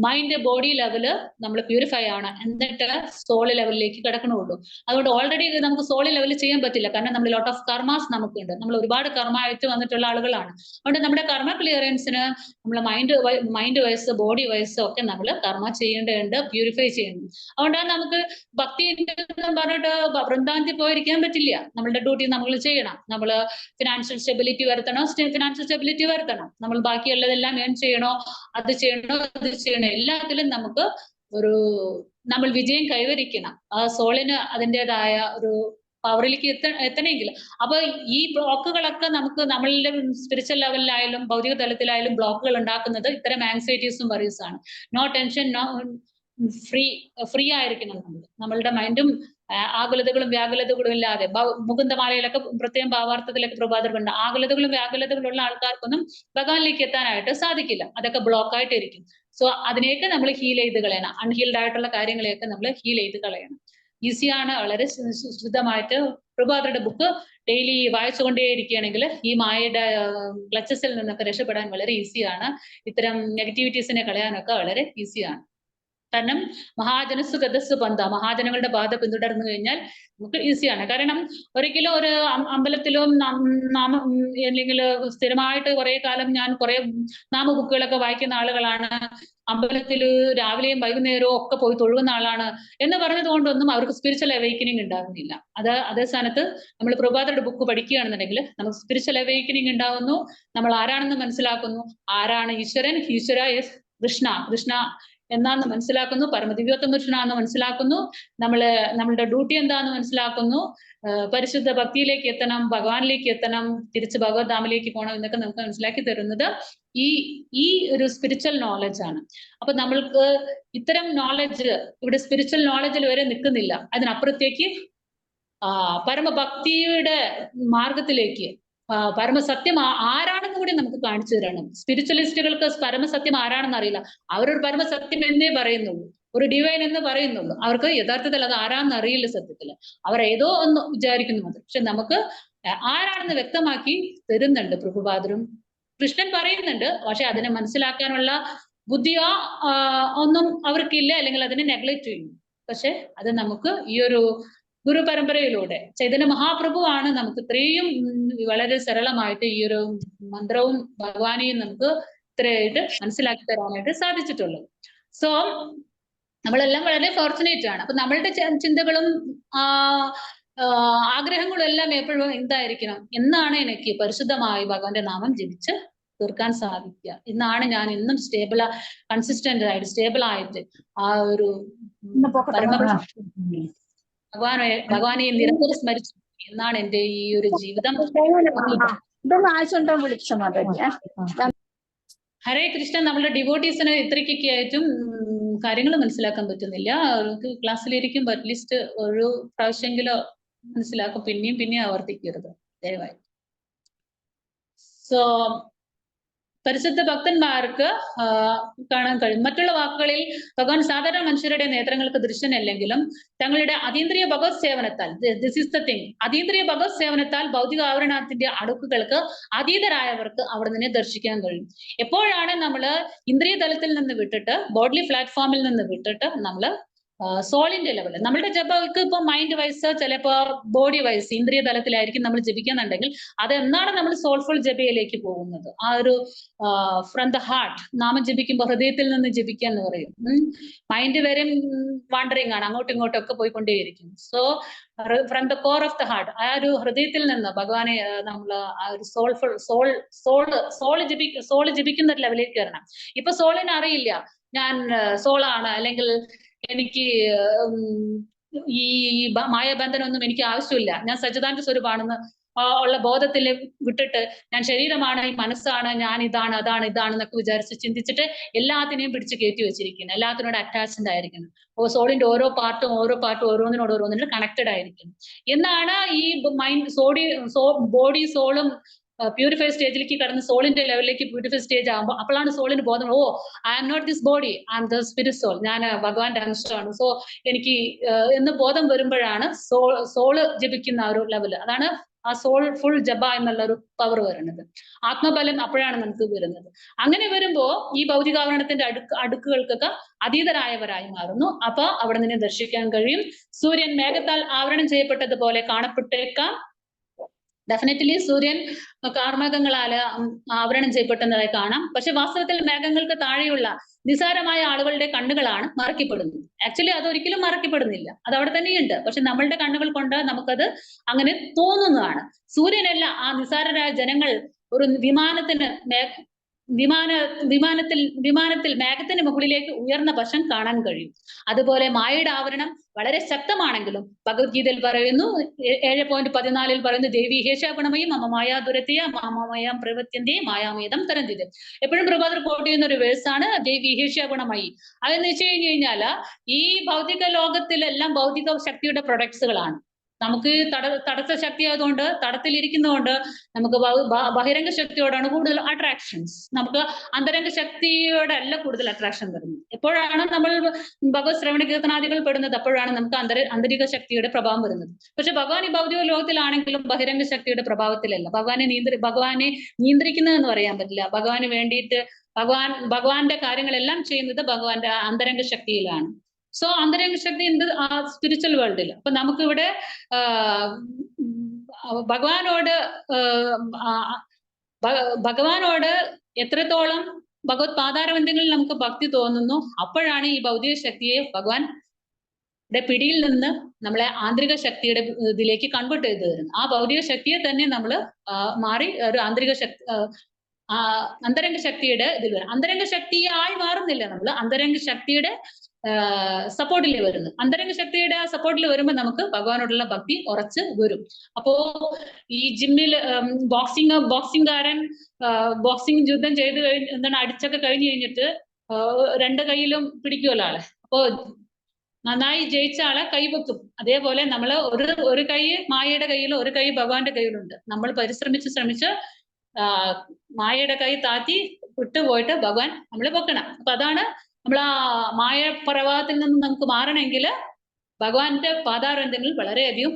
മൈൻഡ് ബോഡി ലെവല് നമ്മൾ പ്യൂരിഫൈ ആണ്, എന്നിട്ട് സോൾ ലെവലിലേക്ക് കിടക്കണുള്ളൂ. അതുകൊണ്ട് ഓൾറെഡി നമുക്ക് സോൾ ലെവലിൽ ചെയ്യാൻ പറ്റില്ല. കാരണം നമ്മൾ ലോട്ട് ഓഫ് കർമാസ് നമുക്കുണ്ട്. നമ്മൾ ഒരുപാട് കർമ്മ ആയിട്ട് വന്നിട്ടുള്ള ആളുകളാണ്. അതുകൊണ്ട് നമ്മുടെ കർമ്മ ക്ലിയറൻസിന് നമ്മൾ മൈൻഡ് വൈസ് ബോഡി വൈസ് ഒക്കെ നമ്മൾ കർമ്മ ചെയ്യേണ്ടതുണ്ട്, പ്യൂരിഫൈ ചെയ്യേണ്ടത്. അതുകൊണ്ടാണ് നമുക്ക് ഭക്തി പറഞ്ഞിട്ട് വൃന്ദാവനത്തിൽ പോയിരിക്കാൻ പറ്റില്ല. നമ്മളുടെ ഡ്യൂട്ടി നമ്മൾ ചെയ്യണം. നമ്മൾ ഫിനാൻഷ്യൽ സ്റ്റെബിലിറ്റി വരുത്തണം. നമ്മൾ ബാക്കിയുള്ളതെല്ലാം ഏൺ ചെയ്യണോ, അത് ചെയ്യണോ, എല്ലാത്തിലും നമുക്ക് നമ്മൾ വിജയം കൈവരിക്കണം. ആ സോളിന് അതിൻ്റെതായ ഒരു പവറിലേക്ക് എത്തണമെങ്കിൽ. അപ്പൊ ഈ ബ്ലോക്കുകളൊക്കെ നമുക്ക് നമ്മളുടെ സ്പിരിച്വൽ ലെവലിലായാലും ഭൗതിക തലത്തിലായാലും ബ്ലോക്കുകൾ ഉണ്ടാക്കുന്നത് ഇത്തരം ആങ്സൈറ്റീസും വറീസും ആണ്. നോ ടെൻഷൻ, നോ ഫ്രീ ആയിരിക്കണം. നമ്മളുടെ മൈൻഡും ആകുലതകളും വ്യാകുലതകളും ഇല്ലാതെ. മുകുന്ദമാലയിലൊക്കെ പ്രത്യേകം ഭാവാർത്ഥത്തിലൊക്കെ പ്രഭാതമുണ്ട്. ആകുലതകളും വ്യാകുലതകളുള്ള ആൾക്കാർക്കൊന്നും ഭഗവാനിലേക്ക് എത്താനായിട്ട് സാധിക്കില്ല. അതൊക്കെ ബ്ലോക്കായിട്ടിരിക്കും. സോ അതിനെയൊക്കെ നമ്മൾ ഹീൽ ചെയ്ത് കളയണം. അൺഹീൽഡ് ആയിട്ടുള്ള കാര്യങ്ങളെയൊക്കെ നമ്മൾ ഹീൽ ചെയ്ത് കളയണം. ഈസിയാണ്, വളരെ ശുദ്ധമായിട്ട് പ്രഭാതരുടെ ബുക്ക് ഡെയിലി വായിച്ചുകൊണ്ടേയിരിക്കുകയാണെങ്കിൽ ഈ മായയുടെ ക്ലച്ചസിൽ നിന്നൊക്കെ രക്ഷപ്പെടാൻ വളരെ ഈസിയാണ്. ഇത്തരം നെഗറ്റിവിറ്റീസിനെ കളയാനൊക്കെ വളരെ ഈസിയാണ്. കാരണം മഹാജനസ് ഗതസ് പന്ത, മഹാജനങ്ങളുടെ പാത പിന്തുടർന്നു കഴിഞ്ഞാൽ നമുക്ക് ഈസിയാണ്. കാരണം ഒരിക്കലും ഒരു അമ്പലത്തിലും അല്ലെങ്കിൽ സ്ഥിരമായിട്ട് കുറെ കാലം ഞാൻ കുറെ നാമബുക്കുകളൊക്കെ വായിക്കുന്ന ആളുകളാണ്, അമ്പലത്തിൽ രാവിലെയും വൈകുന്നേരവും ഒക്കെ പോയി തൊഴുകുന്ന ആളാണ് എന്ന് പറഞ്ഞത് കൊണ്ടൊന്നും അവർക്ക് സ്പിരിച്വൽ അവേക്കനിങ് ഉണ്ടാകുന്നില്ല. അതേ സ്ഥാനത്ത് നമ്മൾ പ്രഭാതരുടെ ബുക്ക് പഠിക്കുകയാണെന്നുണ്ടെങ്കിൽ നമുക്ക് സ്പിരിച്വൽ അവേക്കനിങ് ഉണ്ടാകുന്നു. നമ്മൾ ആരാണെന്ന് മനസ്സിലാക്കുന്നു. ആരാണ് ഈശ്വരൻ? ഈശ്വര യെസ് കൃഷ്ണ എന്താന്ന് മനസ്സിലാക്കുന്നു. പരമദിവ്യോത്തമ പുരുഷനാണെന്ന് മനസ്സിലാക്കുന്നു. നമ്മളുടെ ഡ്യൂട്ടി എന്താന്ന് മനസ്സിലാക്കുന്നു. പരിശുദ്ധ ഭക്തിയിലേക്ക് എത്തണം, ഭഗവാനിലേക്ക് എത്തണം, തിരിച്ച് ഭഗവത് ധാമിലേക്ക് പോകണം എന്നൊക്കെ നമുക്ക് മനസ്സിലാക്കി തരുന്നത് ഈ ഒരു സ്പിരിച്വൽ നോളജ് ആണ്. അപ്പൊ നമ്മൾക്ക് ഇത്തരം നോളജ് ഇവിടെ സ്പിരിച്വൽ നോളജിൽ വരെ നിൽക്കുന്നില്ല. അതിനപ്പുറത്തേക്ക് പരമഭക്തിയുടെ മാർഗത്തിലേക്ക് പരമസത്യം ആരാണെന്ന് കൂടി നമുക്ക് കാണിച്ചു തരണം. സ്പിരിച്വലിസ്റ്റുകൾക്ക് പരമസത്യം ആരാണെന്ന് അറിയില്ല. അവരൊരു പരമസത്യം എന്നേ പറയുന്നുള്ളൂ, ഒരു ഡിവൈൻ എന്ന് പറയുന്നുള്ളൂ. അവർക്ക് യഥാർത്ഥത്തിൽ അത് ആരാണെന്ന് അറിയില്ല. സത്യത്തിൽ അവർ ഏതോ ഒന്ന് വിചാരിക്കുന്നു. പക്ഷെ നമുക്ക് ആരാണെന്ന് വ്യക്തമാക്കി തരുന്നുണ്ട് പ്രഭുപാദരും. കൃഷ്ണൻ പറയുന്നുണ്ട്, പക്ഷെ അതിനെ മനസ്സിലാക്കാനുള്ള ബുദ്ധിയോ ഒന്നും അവർക്കില്ല, അല്ലെങ്കിൽ അതിനെ നെഗ്ലക്ട് ചെയ്യുന്നു. പക്ഷെ അത് നമുക്ക് ഈ ഒരു ഗുരു പരമ്പരയിലൂടെ ചൈതന്യ മഹാപ്രഭുവാണ് നമുക്ക് ഇത്രയും വളരെ സരളമായിട്ട് ഈ ഒരു മന്ത്രവും ഭഗവാനെയും നമുക്ക് ഇത്രയായിട്ട് മനസ്സിലാക്കി തരാനായിട്ട് സാധിച്ചിട്ടുള്ളത്. സോ നമ്മളെല്ലാം വളരെ ഫോർച്ചുനേറ്റ് ആണ്. അപ്പൊ നമ്മളുടെ ചിന്തകളും ആഗ്രഹങ്ങളും എല്ലാം എപ്പോഴും എന്തായിരിക്കണം? എന്നാണ് എനിക്ക് പരിശുദ്ധമായി ഭഗവാന്റെ നാമം ജപിച്ച് തീർക്കാൻ സാധിക്കുക, എന്നാണ് ഞാൻ ഇന്നും കൺസിസ്റ്റന്റ് ആയിട്ട് സ്റ്റേബിൾ ആയിട്ട് ആ ഒരു ഭഗവാനെ നിരന്തരം സ്മരിച്ചു എന്നാണ് എന്റെ ഈ ഒരു ജീവിതം. ഹരേ കൃഷ്ണ. നമ്മുടെ ഡിവോട്ടീസിന് ഇത്രയ്ക്കൊക്കെ ആയിട്ടും കാര്യങ്ങൾ മനസ്സിലാക്കാൻ പറ്റുന്നില്ല. അവർക്ക് ക്ലാസ്സിലിരിക്കുമ്പോൾ അറ്റ്ലീസ്റ്റ് ഒരു പ്രാവശ്യമെങ്കിലും മനസ്സിലാക്കും. പിന്നെയും ആവർത്തിക്കരുത് ദയവായി. സോ പരിശുദ്ധ ഭക്തന്മാർക്ക് കാണാൻ കഴിയും. മറ്റുള്ള വാക്കുകളിൽ ഭഗവാൻ സാധാരണ മനുഷ്യരുടെ നേത്രങ്ങൾക്ക് ദൃശ്യനല്ലെങ്കിലും തങ്ങളുടെ അതീന്ദ്രിയ ഭഗവത് സേവനത്താൽ, ദിസ് ഈസ് ദ തിങ്, അതീന്ദ്രിയ ഭഗവത് സേവനത്താൽ ഭൗതിക ആവരണത്തിന്റെ അടുക്കുകൾക്ക് അതീതരായവർക്ക് അവിടെ നിന്ന് ദർശിക്കാൻ കഴിയും. എപ്പോഴാണ് നമ്മൾ ഇന്ദ്രിയ തലത്തിൽ നിന്ന് വിട്ടിട്ട്, ബോഡി പ്ലാറ്റ്ഫോമിൽ നിന്ന് വിട്ടിട്ട് നമ്മൾ സോളിന്റെ ലെവൽ, നമ്മളുടെ ജപക്ക് ഇപ്പൊ മൈൻഡ് വൈസ്, ചിലപ്പോ ബോഡി വൈസ് ഇന്ദ്രിയ തലത്തിലായിരിക്കും നമ്മൾ ജപിക്കുന്നുണ്ടെങ്കിൽ അതെന്നാണ് നമ്മൾ സോൾഫുൾ ജപയിലേക്ക് പോകുന്നത്. ആ ഒരു ഫ്രം ദ ഹാർട്ട് നാമം ജപിക്കുമ്പോൾ ഹൃദയത്തിൽ നിന്ന് ജപിക്കുക എന്ന് പറയും. മൈൻഡ് വരെ വാണ്ടറിങ് ആണ്, അങ്ങോട്ടും ഇങ്ങോട്ടും ഒക്കെ പോയിക്കൊണ്ടേയിരിക്കും. So from the core of the heart, ആ ഒരു ഹൃദയത്തിൽ നിന്ന് ഭഗവാനെ നമ്മൾ ആ ഒരു സോള് ജപിക്കുന്ന ഒരു ലെവലിലേക്ക് കയറണം. ഇപ്പൊ സോളിന് അറിയില്ല ഞാൻ സോളാണ്, അല്ലെങ്കിൽ എനിക്ക് ഈ മായാബന്ധനൊന്നും എനിക്ക് ആവശ്യമില്ല, ഞാൻ സച്ചിദാനന്ദ സ്വരൂപാണെന്ന് ഉള്ള ബോധത്തിൽ വിട്ടിട്ട് ഞാൻ ശരീരമാണ്, ഈ മനസ്സാണ്, ഞാൻ ഇതാണ് അതാണ് ഇതാണെന്നൊക്കെ വിചാരിച്ച് ചിന്തിച്ചിട്ട് എല്ലാത്തിനെയും പിടിച്ച് കയറ്റി വെച്ചിരിക്കുന്നു, എല്ലാത്തിനോട് അറ്റാച്ച്ഡ് ആയിരിക്കുന്നു. അപ്പോൾ സോളിന്റെ ഓരോ പാർട്ടും ഓരോന്നിനോട് കണക്റ്റഡ് ആയിരിക്കുന്നു എന്നാണ് ഈ ബോഡി സോളും പ്യൂരിഫൈ സ്റ്റേജിലേക്ക് കടന്ന് സോളിന്റെ ലെവലിലേക്ക് പ്യൂരിഫൈ സ്റ്റേജ് ആകുമ്പോൾ അപ്പോഴാണ് സോളിന് ബോധം, oh I am not this body, I am the spirit soul, ഞാൻ ഭഗവാന്റെ അംശമാണ്. സോ എനിക്ക് എന്ന് ബോധം വരുമ്പോഴാണ് സോള് ജപിക്കുന്ന ആ ഒരു ലെവല്, അതാണ് ആ സോൾ ഫുൾ ജപ എന്നുള്ള ഒരു പവർ വരുന്നത്. ആത്മബലം അപ്പോഴാണ് നമുക്ക് വരുന്നത്. അങ്ങനെ വരുമ്പോ ഈ ഭൗതികാവരണത്തിന്റെ അടുക്കുകൾക്കൊക്കെ അതീതരായവരായി മാറുന്നു. അപ്പൊ അവിടെ നിന്ന് ദർശിക്കാൻ കഴിയും. സൂര്യൻ മേഘത്താൽ ആവരണം ചെയ്യപ്പെട്ടതുപോലെ കാണപ്പെട്ടേക്കാം. ഡെഫിനറ്റ്ലി സൂര്യൻ കാർമേഘങ്ങളാൽ ആവരണം ചെയ്യപ്പെട്ടതായി കാണാം. പക്ഷെ വാസ്തവത്തിൽ മേഘങ്ങൾക്ക് താഴെയുള്ള നിസാരമായ ആളുകളുടെ കണ്ണുകളാണ് മറക്കപ്പെടുന്നത്. ആക്ച്വലി അതൊരിക്കലും മറക്കപ്പെടുന്നില്ല, അത് അവിടെ തന്നെയുണ്ട്. പക്ഷെ നമ്മളുടെ കണ്ണുകൾ കൊണ്ട് നമുക്കത് അങ്ങനെ തോന്നുന്നതാണ്. സൂര്യനല്ല, ആ നിസാരരായ ജനങ്ങൾ ഒരു വിമാനത്തിൽ മേഘത്തിന് മുകളിലേക്ക് ഉയർന്ന വശം കാണാൻ കഴിയും. അതുപോലെ മായയുടെ ആവരണം വളരെ ശക്തമാണെങ്കിലും ഭഗവത്ഗീതയിൽ പറയുന്നു, 7.14 പറയുന്നു, ദേവി ഹേശാഗുണമയും മമ മായാദുരത്യ മാമമയാം പ്രവൃത്യന്തേ മായാമേതം തരന്തിത്. എപ്പോഴും പ്രഭാതർ കോട്ട് ചെയ്യുന്ന ഒരു വേഴ്സാണ് ദേവി ഹേശാഗുണമയി. അതെന്ന് വെച്ച് കഴിഞ്ഞാൽ ഈ ഭൗതിക ലോകത്തിലെല്ലാം ഭൗതിക ശക്തിയുടെ പ്രൊഡക്ട്സുകളാണ്. നമുക്ക് തടസ്സ ശക്തി ആയതുകൊണ്ട്, തടത്തിലിരിക്കുന്നതുകൊണ്ട് നമുക്ക് ബഹിരംഗ ശക്തിയോടാണ് കൂടുതൽ അട്രാക്ഷൻസ്. നമുക്ക് അന്തരംഗ ശക്തിയോടെ അല്ല കൂടുതൽ അട്രാക്ഷൻ വരുന്നത്. എപ്പോഴാണ് നമ്മൾ ഭഗവത് ശ്രവണ കീർത്തനാദികൾ പെടുന്നത്, അപ്പോഴാണ് നമുക്ക് ആന്തരിക ശക്തിയുടെ പ്രഭാവം വരുന്നത്. പക്ഷെ ഭഗവാൻ ഈ ഭൗതിക ലോകത്തിലാണെങ്കിലും ബഹിരംഗ ശക്തിയുടെ പ്രഭാവത്തിലല്ല. ഭഗവാനെ നിയന്ത്രിക്കുന്നതെന്ന് പറയാൻ പറ്റില്ല. ഭഗവാന് വേണ്ടിയിട്ട് ഭഗവാന്റെ കാര്യങ്ങളെല്ലാം ചെയ്യുന്നത് ഭഗവാന്റെ അന്തരംഗ ശക്തിയിലാണ്. സോ അന്തരംഗ ശക്തി എന്ത് സ്പിരിച്വൽ വേൾഡിൽ. അപ്പൊ നമുക്കിവിടെ ഭഗവാനോട് എത്രത്തോളം ഭഗവത് പാതാരബന്ധങ്ങളിൽ നമുക്ക് ഭക്തി തോന്നുന്നു, അപ്പോഴാണ് ഈ ഭൗതിക ശക്തിയെ ഭഗവാന്റെ പിടിയിൽ നിന്ന് നമ്മളെ ആന്തരിക ശക്തിയുടെ ഇതിലേക്ക് കൺവേർട്ട് ചെയ്ത് തരുന്നു. ആ ഭൗതിക ശക്തിയെ തന്നെ നമ്മൾ മാറി ഒരു അന്തരംഗ ശക്തിയുടെ ഇതിൽ വരും. അന്തരംഗ ശക്തിയായി മാറുന്നില്ല നമ്മൾ, അന്തരംഗ ശക്തിയുടെ സപ്പോർട്ടിൽ വരുന്നു. അന്തരംഗ ശക്തിയുടെ സപ്പോർട്ടിൽ വരുമ്പോൾ നമുക്ക് ഭഗവാനോടുള്ള ഭക്തി ഉറച്ച് വരും. അപ്പോ ഈ ജിമ്മിൽ ബോക്സിംഗുകാരൻ ബോക്സിംഗ് യുദ്ധം ചെയ്ത് അടിച്ചൊക്കെ കഴിഞ്ഞു കഴിഞ്ഞിട്ട് രണ്ട് കൈയിലും പിടിക്കുമല്ലോ ആളെ. അപ്പോ നന്നായി ജയിച്ച ആളെ കൈവെക്കും. അതേപോലെ നമ്മള് ഒരു കൈ മായയുടെ കയ്യിലും ഒരു കൈ ഭഗവാന്റെ കയ്യിലുണ്ട്. നമ്മൾ ശ്രമിച്ച് മായയുടെ കൈ താത്തി വിട്ടുപോയിട്ട് ഭഗവാൻ നമ്മളെ വെക്കണം. അപ്പൊ അതാണ് നമ്മൾ ആ മായ പ്രവാഹത്തിൽ നിന്ന് നമുക്ക് മാറണമെങ്കിൽ ഭഗവാന്റെ പാതാരബന്ധങ്ങളിൽ വളരെയധികം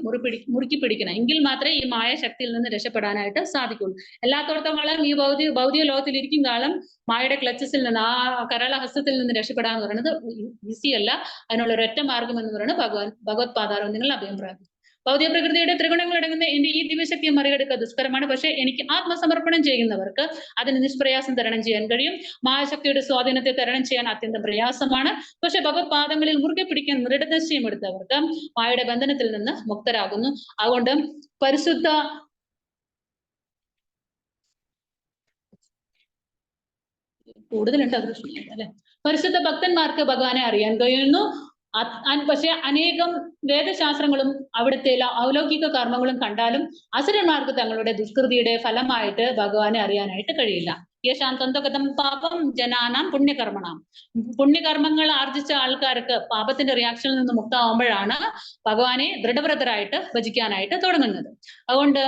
മുറുക്കി പിടിക്കണം. എങ്കിൽ മാത്രമേ ഈ മായ ശക്തിയിൽ നിന്ന് രക്ഷപ്പെടാനായിട്ട് സാധിക്കുള്ളൂ. എല്ലാത്തോടത്തോളം ഈ ഭൗതിക ലോകത്തിൽ ഇരിക്കും കാലം മായയുടെ ക്ലച്ചസിൽ നിന്ന്, ആ കരളഹസ്തത്തിൽ നിന്ന് രക്ഷപ്പെടാന്ന് പറയുന്നത് ഈസി അല്ല. അതിനുള്ള ഒരൊറ്റ മാർഗം എന്ന് പറയുന്നത് ഭഗവത് പാതാരബന്ധങ്ങളിൽ അഭയം പ്രാപിക്കും. ഭൗതിക പ്രകൃതിയുടെ ത്രിഗുണങ്ങൾ അടങ്ങുന്ന എന്റെ ഈ ദിവ്യശക്തിയെ മറികടക്കുക ദുഷ്കരമാണ്. പക്ഷെ എനിക്ക് ആത്മസമർപ്പണം ചെയ്യുന്നവർക്ക് അതിന് നിഷ്പ്രയാസം തരണം ചെയ്യാൻ കഴിയും. മായാശക്തിയുടെ സ്വാധീനത്തെ തരണം ചെയ്യാൻ അത്യന്തം പ്രയാസമാണ്. പക്ഷെ ഭഗവത് പാദങ്ങളിൽ മുറുകെ പിടിക്കാൻ ദൃഢനിശ്ചയം എടുത്തവർക്ക് മായയുടെ ബന്ധനത്തിൽ നിന്ന് മുക്തരാകുന്നു. അതുകൊണ്ട് പരിശുദ്ധ കൂടുതലുണ്ട് അല്ലേ, പരിശുദ്ധ ഭക്തന്മാർക്ക് ഭഗവാനെ അറിയാൻ കഴിയുന്നു. പക്ഷെ അനേകം വേദശാസ്ത്രങ്ങളും അവിടുത്തെ ഔലൗകിക കർമ്മങ്ങളും കണ്ടാലും അസുരന്മാർക്ക് തങ്ങളുടെ ദുഷ്കൃതിയുടെ ഫലമായിട്ട് ഭഗവാനെ അറിയാനായിട്ട് കഴിയില്ല. യേശാന്തം പാപം ജനാനാം പുണ്യകർമ്മണം. പുണ്യകർമ്മങ്ങൾ ആർജിച്ച ആൾക്കാർക്ക് പാപത്തിന്റെ റിയാക്ഷനിൽ നിന്ന് മുക്തമാകുമ്പോഴാണ് ഭഗവാനെ ദൃഢവ്രതരായിട്ട് ഭജിക്കാനായിട്ട് തുടങ്ങുന്നത്. അതുകൊണ്ട്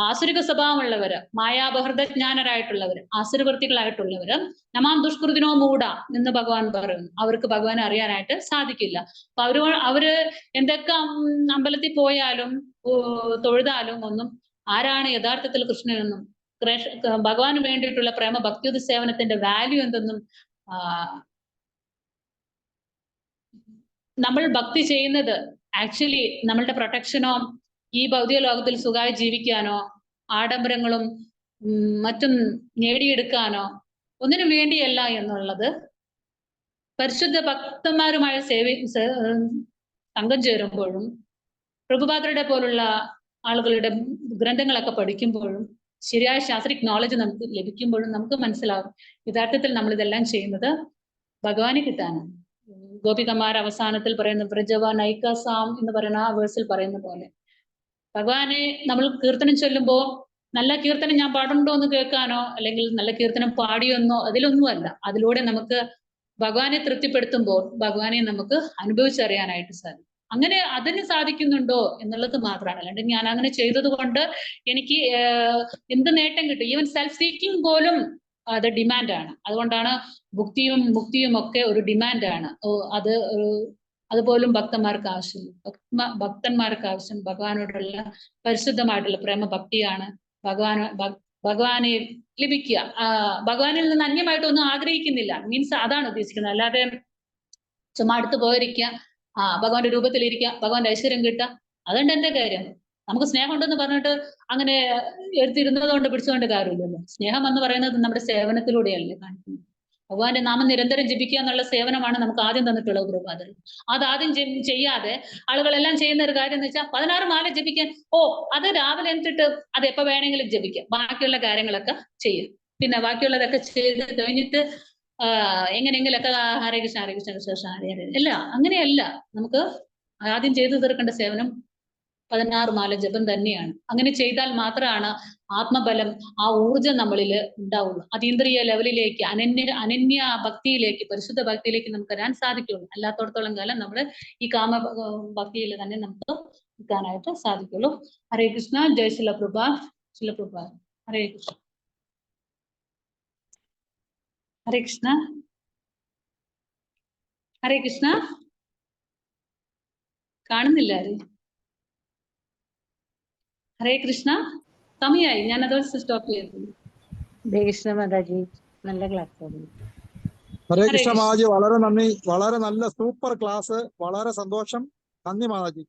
ആസുരിക സ്വഭാവമുള്ളവര്, മായാബഹൃതജ്ഞാനരായിട്ടുള്ളവര്, ആസുരവൃത്തികളായിട്ടുള്ളവര് നമാം ദുഷ്കൃതിനോ മൂഢ എന്ന് ഭഗവാൻ പറയുന്നു. അവർക്ക് ഭഗവാനെ അറിയാനായിട്ട് സാധിക്കില്ല. അപ്പൊ അവര് എന്തൊക്കെ അമ്പലത്തിൽ പോയാലും തൊഴുതാലും ഒന്നും ആരാണ് യഥാർത്ഥത്തിൽ കൃഷ്ണനെന്നും ഭഗവാന് വേണ്ടിയിട്ടുള്ള പ്രേമ ഭക്തിയുത സേവനത്തിന്റെ വാല്യൂ എന്തെന്നും നമ്മൾ ഭക്തി ചെയ്യുന്നത് ആക്ച്വലി നമ്മളുടെ പ്രൊട്ടക്ഷനോ ഈ ഭൗതിക ലോകത്തിൽ സുഖമായി ജീവിക്കാനോ ആഡംബരങ്ങളും മറ്റും നേടിയെടുക്കാനോ ഒന്നിനു വേണ്ടിയല്ല എന്നുള്ളത് പരിശുദ്ധ ഭക്തന്മാരുമായ സംഘം ചേരുമ്പോഴും പ്രഭുപാദരുടെ പോലുള്ള ആളുകളുടെ ഗ്രന്ഥങ്ങളൊക്കെ പഠിക്കുമ്പോഴും ശരിയായ ശാസ്ത്രിക് നോളജ് നമുക്ക് ലഭിക്കുമ്പോഴും നമുക്ക് മനസ്സിലാവും യഥാർത്ഥത്തിൽ നമ്മൾ ഇതെല്ലാം ചെയ്യുന്നത് ഭഗവാനെ കിട്ടാനാണ്. ഗോപികമാർ അവസാനത്തിൽ പറയുന്ന വ്രജവാൻ ഐക്കാസാം എന്ന് പറയുന്ന ആ വേഴ്സിൽ പറയുന്ന പോലെ ഭഗവാനെ നമ്മൾ കീർത്തനം ചൊല്ലുമ്പോൾ നല്ല കീർത്തനം ഞാൻ പാടുണ്ടോ എന്ന് കേൾക്കാനോ അല്ലെങ്കിൽ നല്ല കീർത്തനം പാടിയെന്നോ അതിലൊന്നുമല്ല. അതിലൂടെ നമുക്ക് ഭഗവാനെ തൃപ്തിപ്പെടുത്തുമ്പോൾ ഭഗവാനെ നമുക്ക് അനുഭവിച്ചറിയാനായിട്ട് സാധിക്കും. അങ്ങനെ അതിന് സാധിക്കുന്നുണ്ടോ എന്നുള്ളത് മാത്രമാണ്. അല്ലാണ്ട് ഞാൻ അങ്ങനെ ചെയ്തത് കൊണ്ട് എനിക്ക് എന്ത് നേട്ടം കിട്ടും, ഈവൻ സെൽഫ് സീക്കിംഗ് പോലും അത് ഡിമാൻഡാണ്. അതുകൊണ്ടാണ് ഭുക്തിയും മുക്തിയും ഒക്കെ ഒരു ഡിമാൻഡാണ്. അതുപോലും ഭക്തന്മാർക്ക് ആവശ്യമില്ല. ഭക്തന്മാർക്ക് ആവശ്യം ഭഗവാനോടുള്ള പരിശുദ്ധമായിട്ടുള്ള പ്രേമ ഭക്തിയാണ്. ഭഗവാനെ ലഭിക്കുക, ഭഗവാനിൽ നിന്ന് അന്യമായിട്ടൊന്നും ആഗ്രഹിക്കുന്നില്ല. മീൻസ് അതാണ് ഉദ്ദേശിക്കുന്നത്. അല്ലാതെ ചുമ്മാ അടുത്ത് പോയിരിക്കുക, ഭഗവാന്റെ രൂപത്തിലിരിക്കുക, ഭഗവാന്റെ ഐശ്വര്യം കിട്ടുക, അതുകൊണ്ട് എന്റെ കാര്യം. നമുക്ക് സ്നേഹം ഉണ്ടെന്ന് പറഞ്ഞിട്ട് അങ്ങനെ എടുത്തിരുന്നത് കൊണ്ട് പിടിച്ചുകൊണ്ട് കാര്യമില്ലല്ലോ. സ്നേഹം എന്ന് പറയുന്നത് നമ്മുടെ സേവനത്തിലൂടെയല്ലേ കാണിക്കുന്നത്. ഭഗവാന്റെ നാമം നിരന്തരം ജപിക്കുക എന്നുള്ള സേവനമാണ് നമുക്ക് ആദ്യം തന്നിട്ടുള്ളത് പ്രഭാതത്തിൽ. അതാദ്യം ചെയ്യാതെ ആളുകളെല്ലാം ചെയ്യുന്ന ഒരു കാര്യം എന്ന് വെച്ചാൽ 16 മാല ജപിക്കാൻ, അത് രാവിലെ എന്നിട്ട് അത് എപ്പോ വേണമെങ്കിലും ജപിക്കാം, ബാക്കിയുള്ള കാര്യങ്ങളൊക്കെ ചെയ്യും. പിന്നെ ബാക്കിയുള്ളതൊക്കെ ചെയ്ത് കഴിഞ്ഞിട്ട് എങ്ങനെയെങ്കിലൊക്കെ ഹരേ കൃഷ്ണ ഹരേ കൃഷ്ണ കൃഷ്ണ ഹരേ ഹരേ അല്ല, അങ്ങനെയല്ല. നമുക്ക് ആദ്യം ചെയ്തു തീർക്കേണ്ട സേവനം 16 മാല ജപം തന്നെയാണ്. അങ്ങനെ ചെയ്താൽ മാത്രമാണ് ആത്മബലം, ആ ഊർജം നമ്മളിൽ ഉണ്ടാവുള്ളൂ. അതീന്ദ്രിയ ലെവലിലേക്ക് അനന്യ ഭക്തിയിലേക്ക്, പരിശുദ്ധ ഭക്തിയിലേക്ക് നമുക്ക് വരാൻ സാധിക്കുള്ളൂ. അല്ലാത്തടത്തോളം കാലം നമ്മൾ ഈ കാമ ഭക്തിയിൽ തന്നെ നമുക്ക് നിൽക്കാനായിട്ട് സാധിക്കുള്ളൂ. ഹരേ കൃഷ്ണ. ജയ് ശിലപ്രഭ. ശിലപ്രഭ. ഹരേ കൃഷ്ണ. ഹരേ കൃഷ്ണ. ഹരേ കൃഷ്ണ. കാണുന്നില്ല ആര്? ഹരേ കൃഷ്ണ. സമയായി, ഞാൻ അതോടെ സ്റ്റോപ്പ് ചെയ്തു. ഹരേ കൃഷ്ണ മാതാജി, നല്ല ക്ലാസ് ആയിരുന്നു. ഹരേ കൃഷ്ണ മാതാജി, വളരെ നന്ദി. വളരെ നല്ല സൂപ്പർ ക്ലാസ്. വളരെ സന്തോഷം. നന്ദി മാതാജി.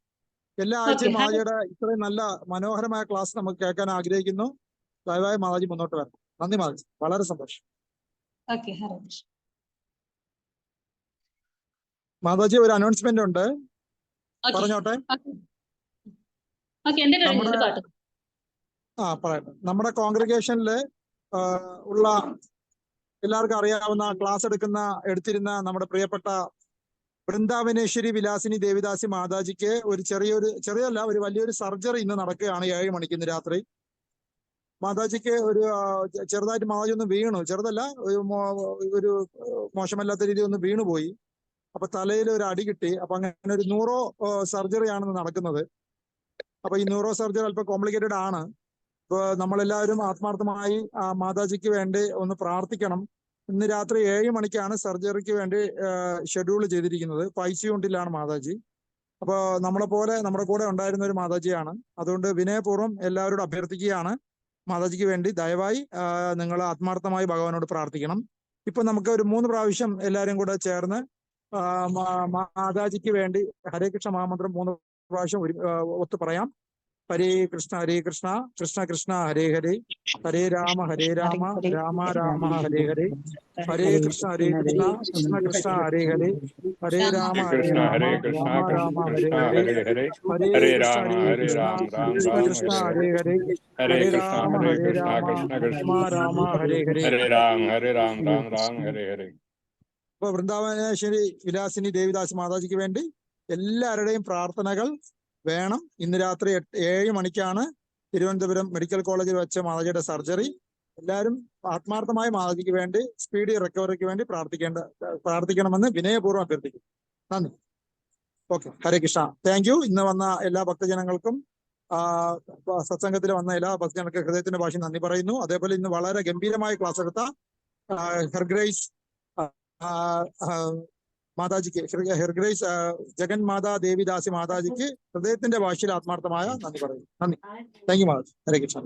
എല്ലാ ആഴ്ചയും മാതാജിയുടെ ഇത്രയും നല്ല മനോഹരമായ ക്ലാസ് നമുക്ക് കേൾക്കാൻ ആഗ്രഹിക്കുന്നു. ദയവായി മാതാജി മുന്നോട്ട് വരണം. നന്ദി മാതാജി, വളരെ സന്തോഷം. മാതാജി, ഒരു അനൗൺസ്മെന്റ് ഉണ്ട്, പറഞ്ഞോട്ടെ. പറയട്ടെ. നമ്മുടെ കോൺഗ്രിഗേഷനില് ഉള്ള എല്ലാവർക്കും അറിയാവുന്ന ക്ലാസ് എടുത്തിരുന്ന നമ്മുടെ പ്രിയപ്പെട്ട വൃന്ദാവനേശ്വരി വിലാസിനി ദേവിദാസി മാതാജിക്ക് ഒരു ചെറിയല്ല ഒരു വലിയൊരു സർജറി ഇന്ന് നടക്കുകയാണ്. 7 മണിക്ക് ഇന്ന് രാത്രി. മാതാജിക്ക് ഒരു ചെറുതായിട്ട് മാതാജി ഒന്ന് വീണു. ചെറുതല്ല, ഒരു മോശമല്ലാത്ത രീതിയിൽ ഒന്ന് വീണുപോയി. അപ്പൊ തലയിൽ ഒരു അടി കിട്ടി. അപ്പൊ അങ്ങനെ ഒരു ന്യൂറോ സർജറി ആണ് നടക്കുന്നത്. അപ്പൊ ഈ ന്യൂറോ സർജറി അല്പം കോംപ്ലിക്കേറ്റഡ് ആണ്. ഇപ്പൊ നമ്മളെല്ലാവരും ആത്മാർത്ഥമായി മാതാജിക്ക് വേണ്ടി ഒന്ന് പ്രാർത്ഥിക്കണം. ഇന്ന് രാത്രി 7 മണിക്കാണ് സർജറിക്ക് വേണ്ടി ഷെഡ്യൂൾ ചെയ്തിരിക്കുന്നത്. ICU യൂണിറ്റിലാണ് മാതാജി. അപ്പോൾ നമ്മുടെ കൂടെ ഉണ്ടായിരുന്ന ഒരു മാതാജിയാണ്. അതുകൊണ്ട് വിനയപൂർവ്വം എല്ലാവരോടും അഭ്യർത്ഥിക്കുകയാണ്, മാതാജിക്ക് വേണ്ടി ദയവായി നിങ്ങൾ ആത്മാർത്ഥമായി ഭഗവാനോട് പ്രാർത്ഥിക്കണം. ഇപ്പൊ നമുക്ക് ഒരു 3 പ്രാവശ്യം എല്ലാവരും കൂടെ ചേർന്ന് മാതാജിക്ക് വേണ്ടി ഹരേ കൃഷ്ണ മഹാമന്ത്രം 3 പ്രാവശ്യം ഒത്തു പറയാം. ഹരേ കൃഷ്ണ കൃഷ്ണ കൃഷ്ണ ഹരേ ഹരേ, ഹരേ രാമ രാമ രാമ ഹരേ ഹരേ, ഹരേ കൃഷ്ണ കൃഷ്ണ കൃഷ്ണ ഹരേ ഹരേ, ഹരേ രാമ രാമ രാമ ഹരേ ഹരേ, ഹരേ കൃഷ്ണ കൃഷ്ണ കൃഷ്ണ ഹരേ ഹരേ, ഹരേ രാമ രാമ ഹരേ ഹരേ. ഇപ്പൊ വൃന്ദാവനേശ്വരി വിലാസിനി ദേവിദാസ് മാതാജിക്ക് വേണ്ടി എല്ലാവരുടെയും പ്രാർത്ഥനകൾ വേണം. ഇന്ന് രാത്രി 7 മണിക്കാണ് തിരുവനന്തപുരം മെഡിക്കൽ കോളേജിൽ വെച്ച മാതാജിയുടെ സർജറി. എല്ലാവരും ആത്മാർത്ഥമായി മാതാജിക്ക് വേണ്ടി സ്പീഡി റിക്കവറിക്ക് വേണ്ടി പ്രാർത്ഥിക്കണമെന്ന് വിനയപൂർവ്വം അഭ്യർത്ഥിക്കും. നന്ദി. Okay, Hare Krishna. Thank you. ഇന്ന് വന്ന എല്ലാ ഭക്തജനങ്ങൾക്കും സത്സംഗത്തിൽ വന്ന എല്ലാ ഭക്തജനങ്ങൾക്കും ഹൃദയത്തിന്റെ ഭാഷ നന്ദി പറയുന്നു. അതേപോലെ ഇന്ന് വളരെ ഗംഭീരമായ ക്ലാസ് എടുത്ത ഹെർഗ്രേസ് മാതാജിക്ക്, ഹെർഗ്രേസ് ജഗൻ മാതാ ദേവിദാസി മാതാജിക്ക് ഹൃദയത്തിന്റെ ഭാഷയിൽ ആത്മാർത്ഥമായ നന്ദി പറയുന്നു. നന്ദി. Thank you Mataji. Hare Krishna.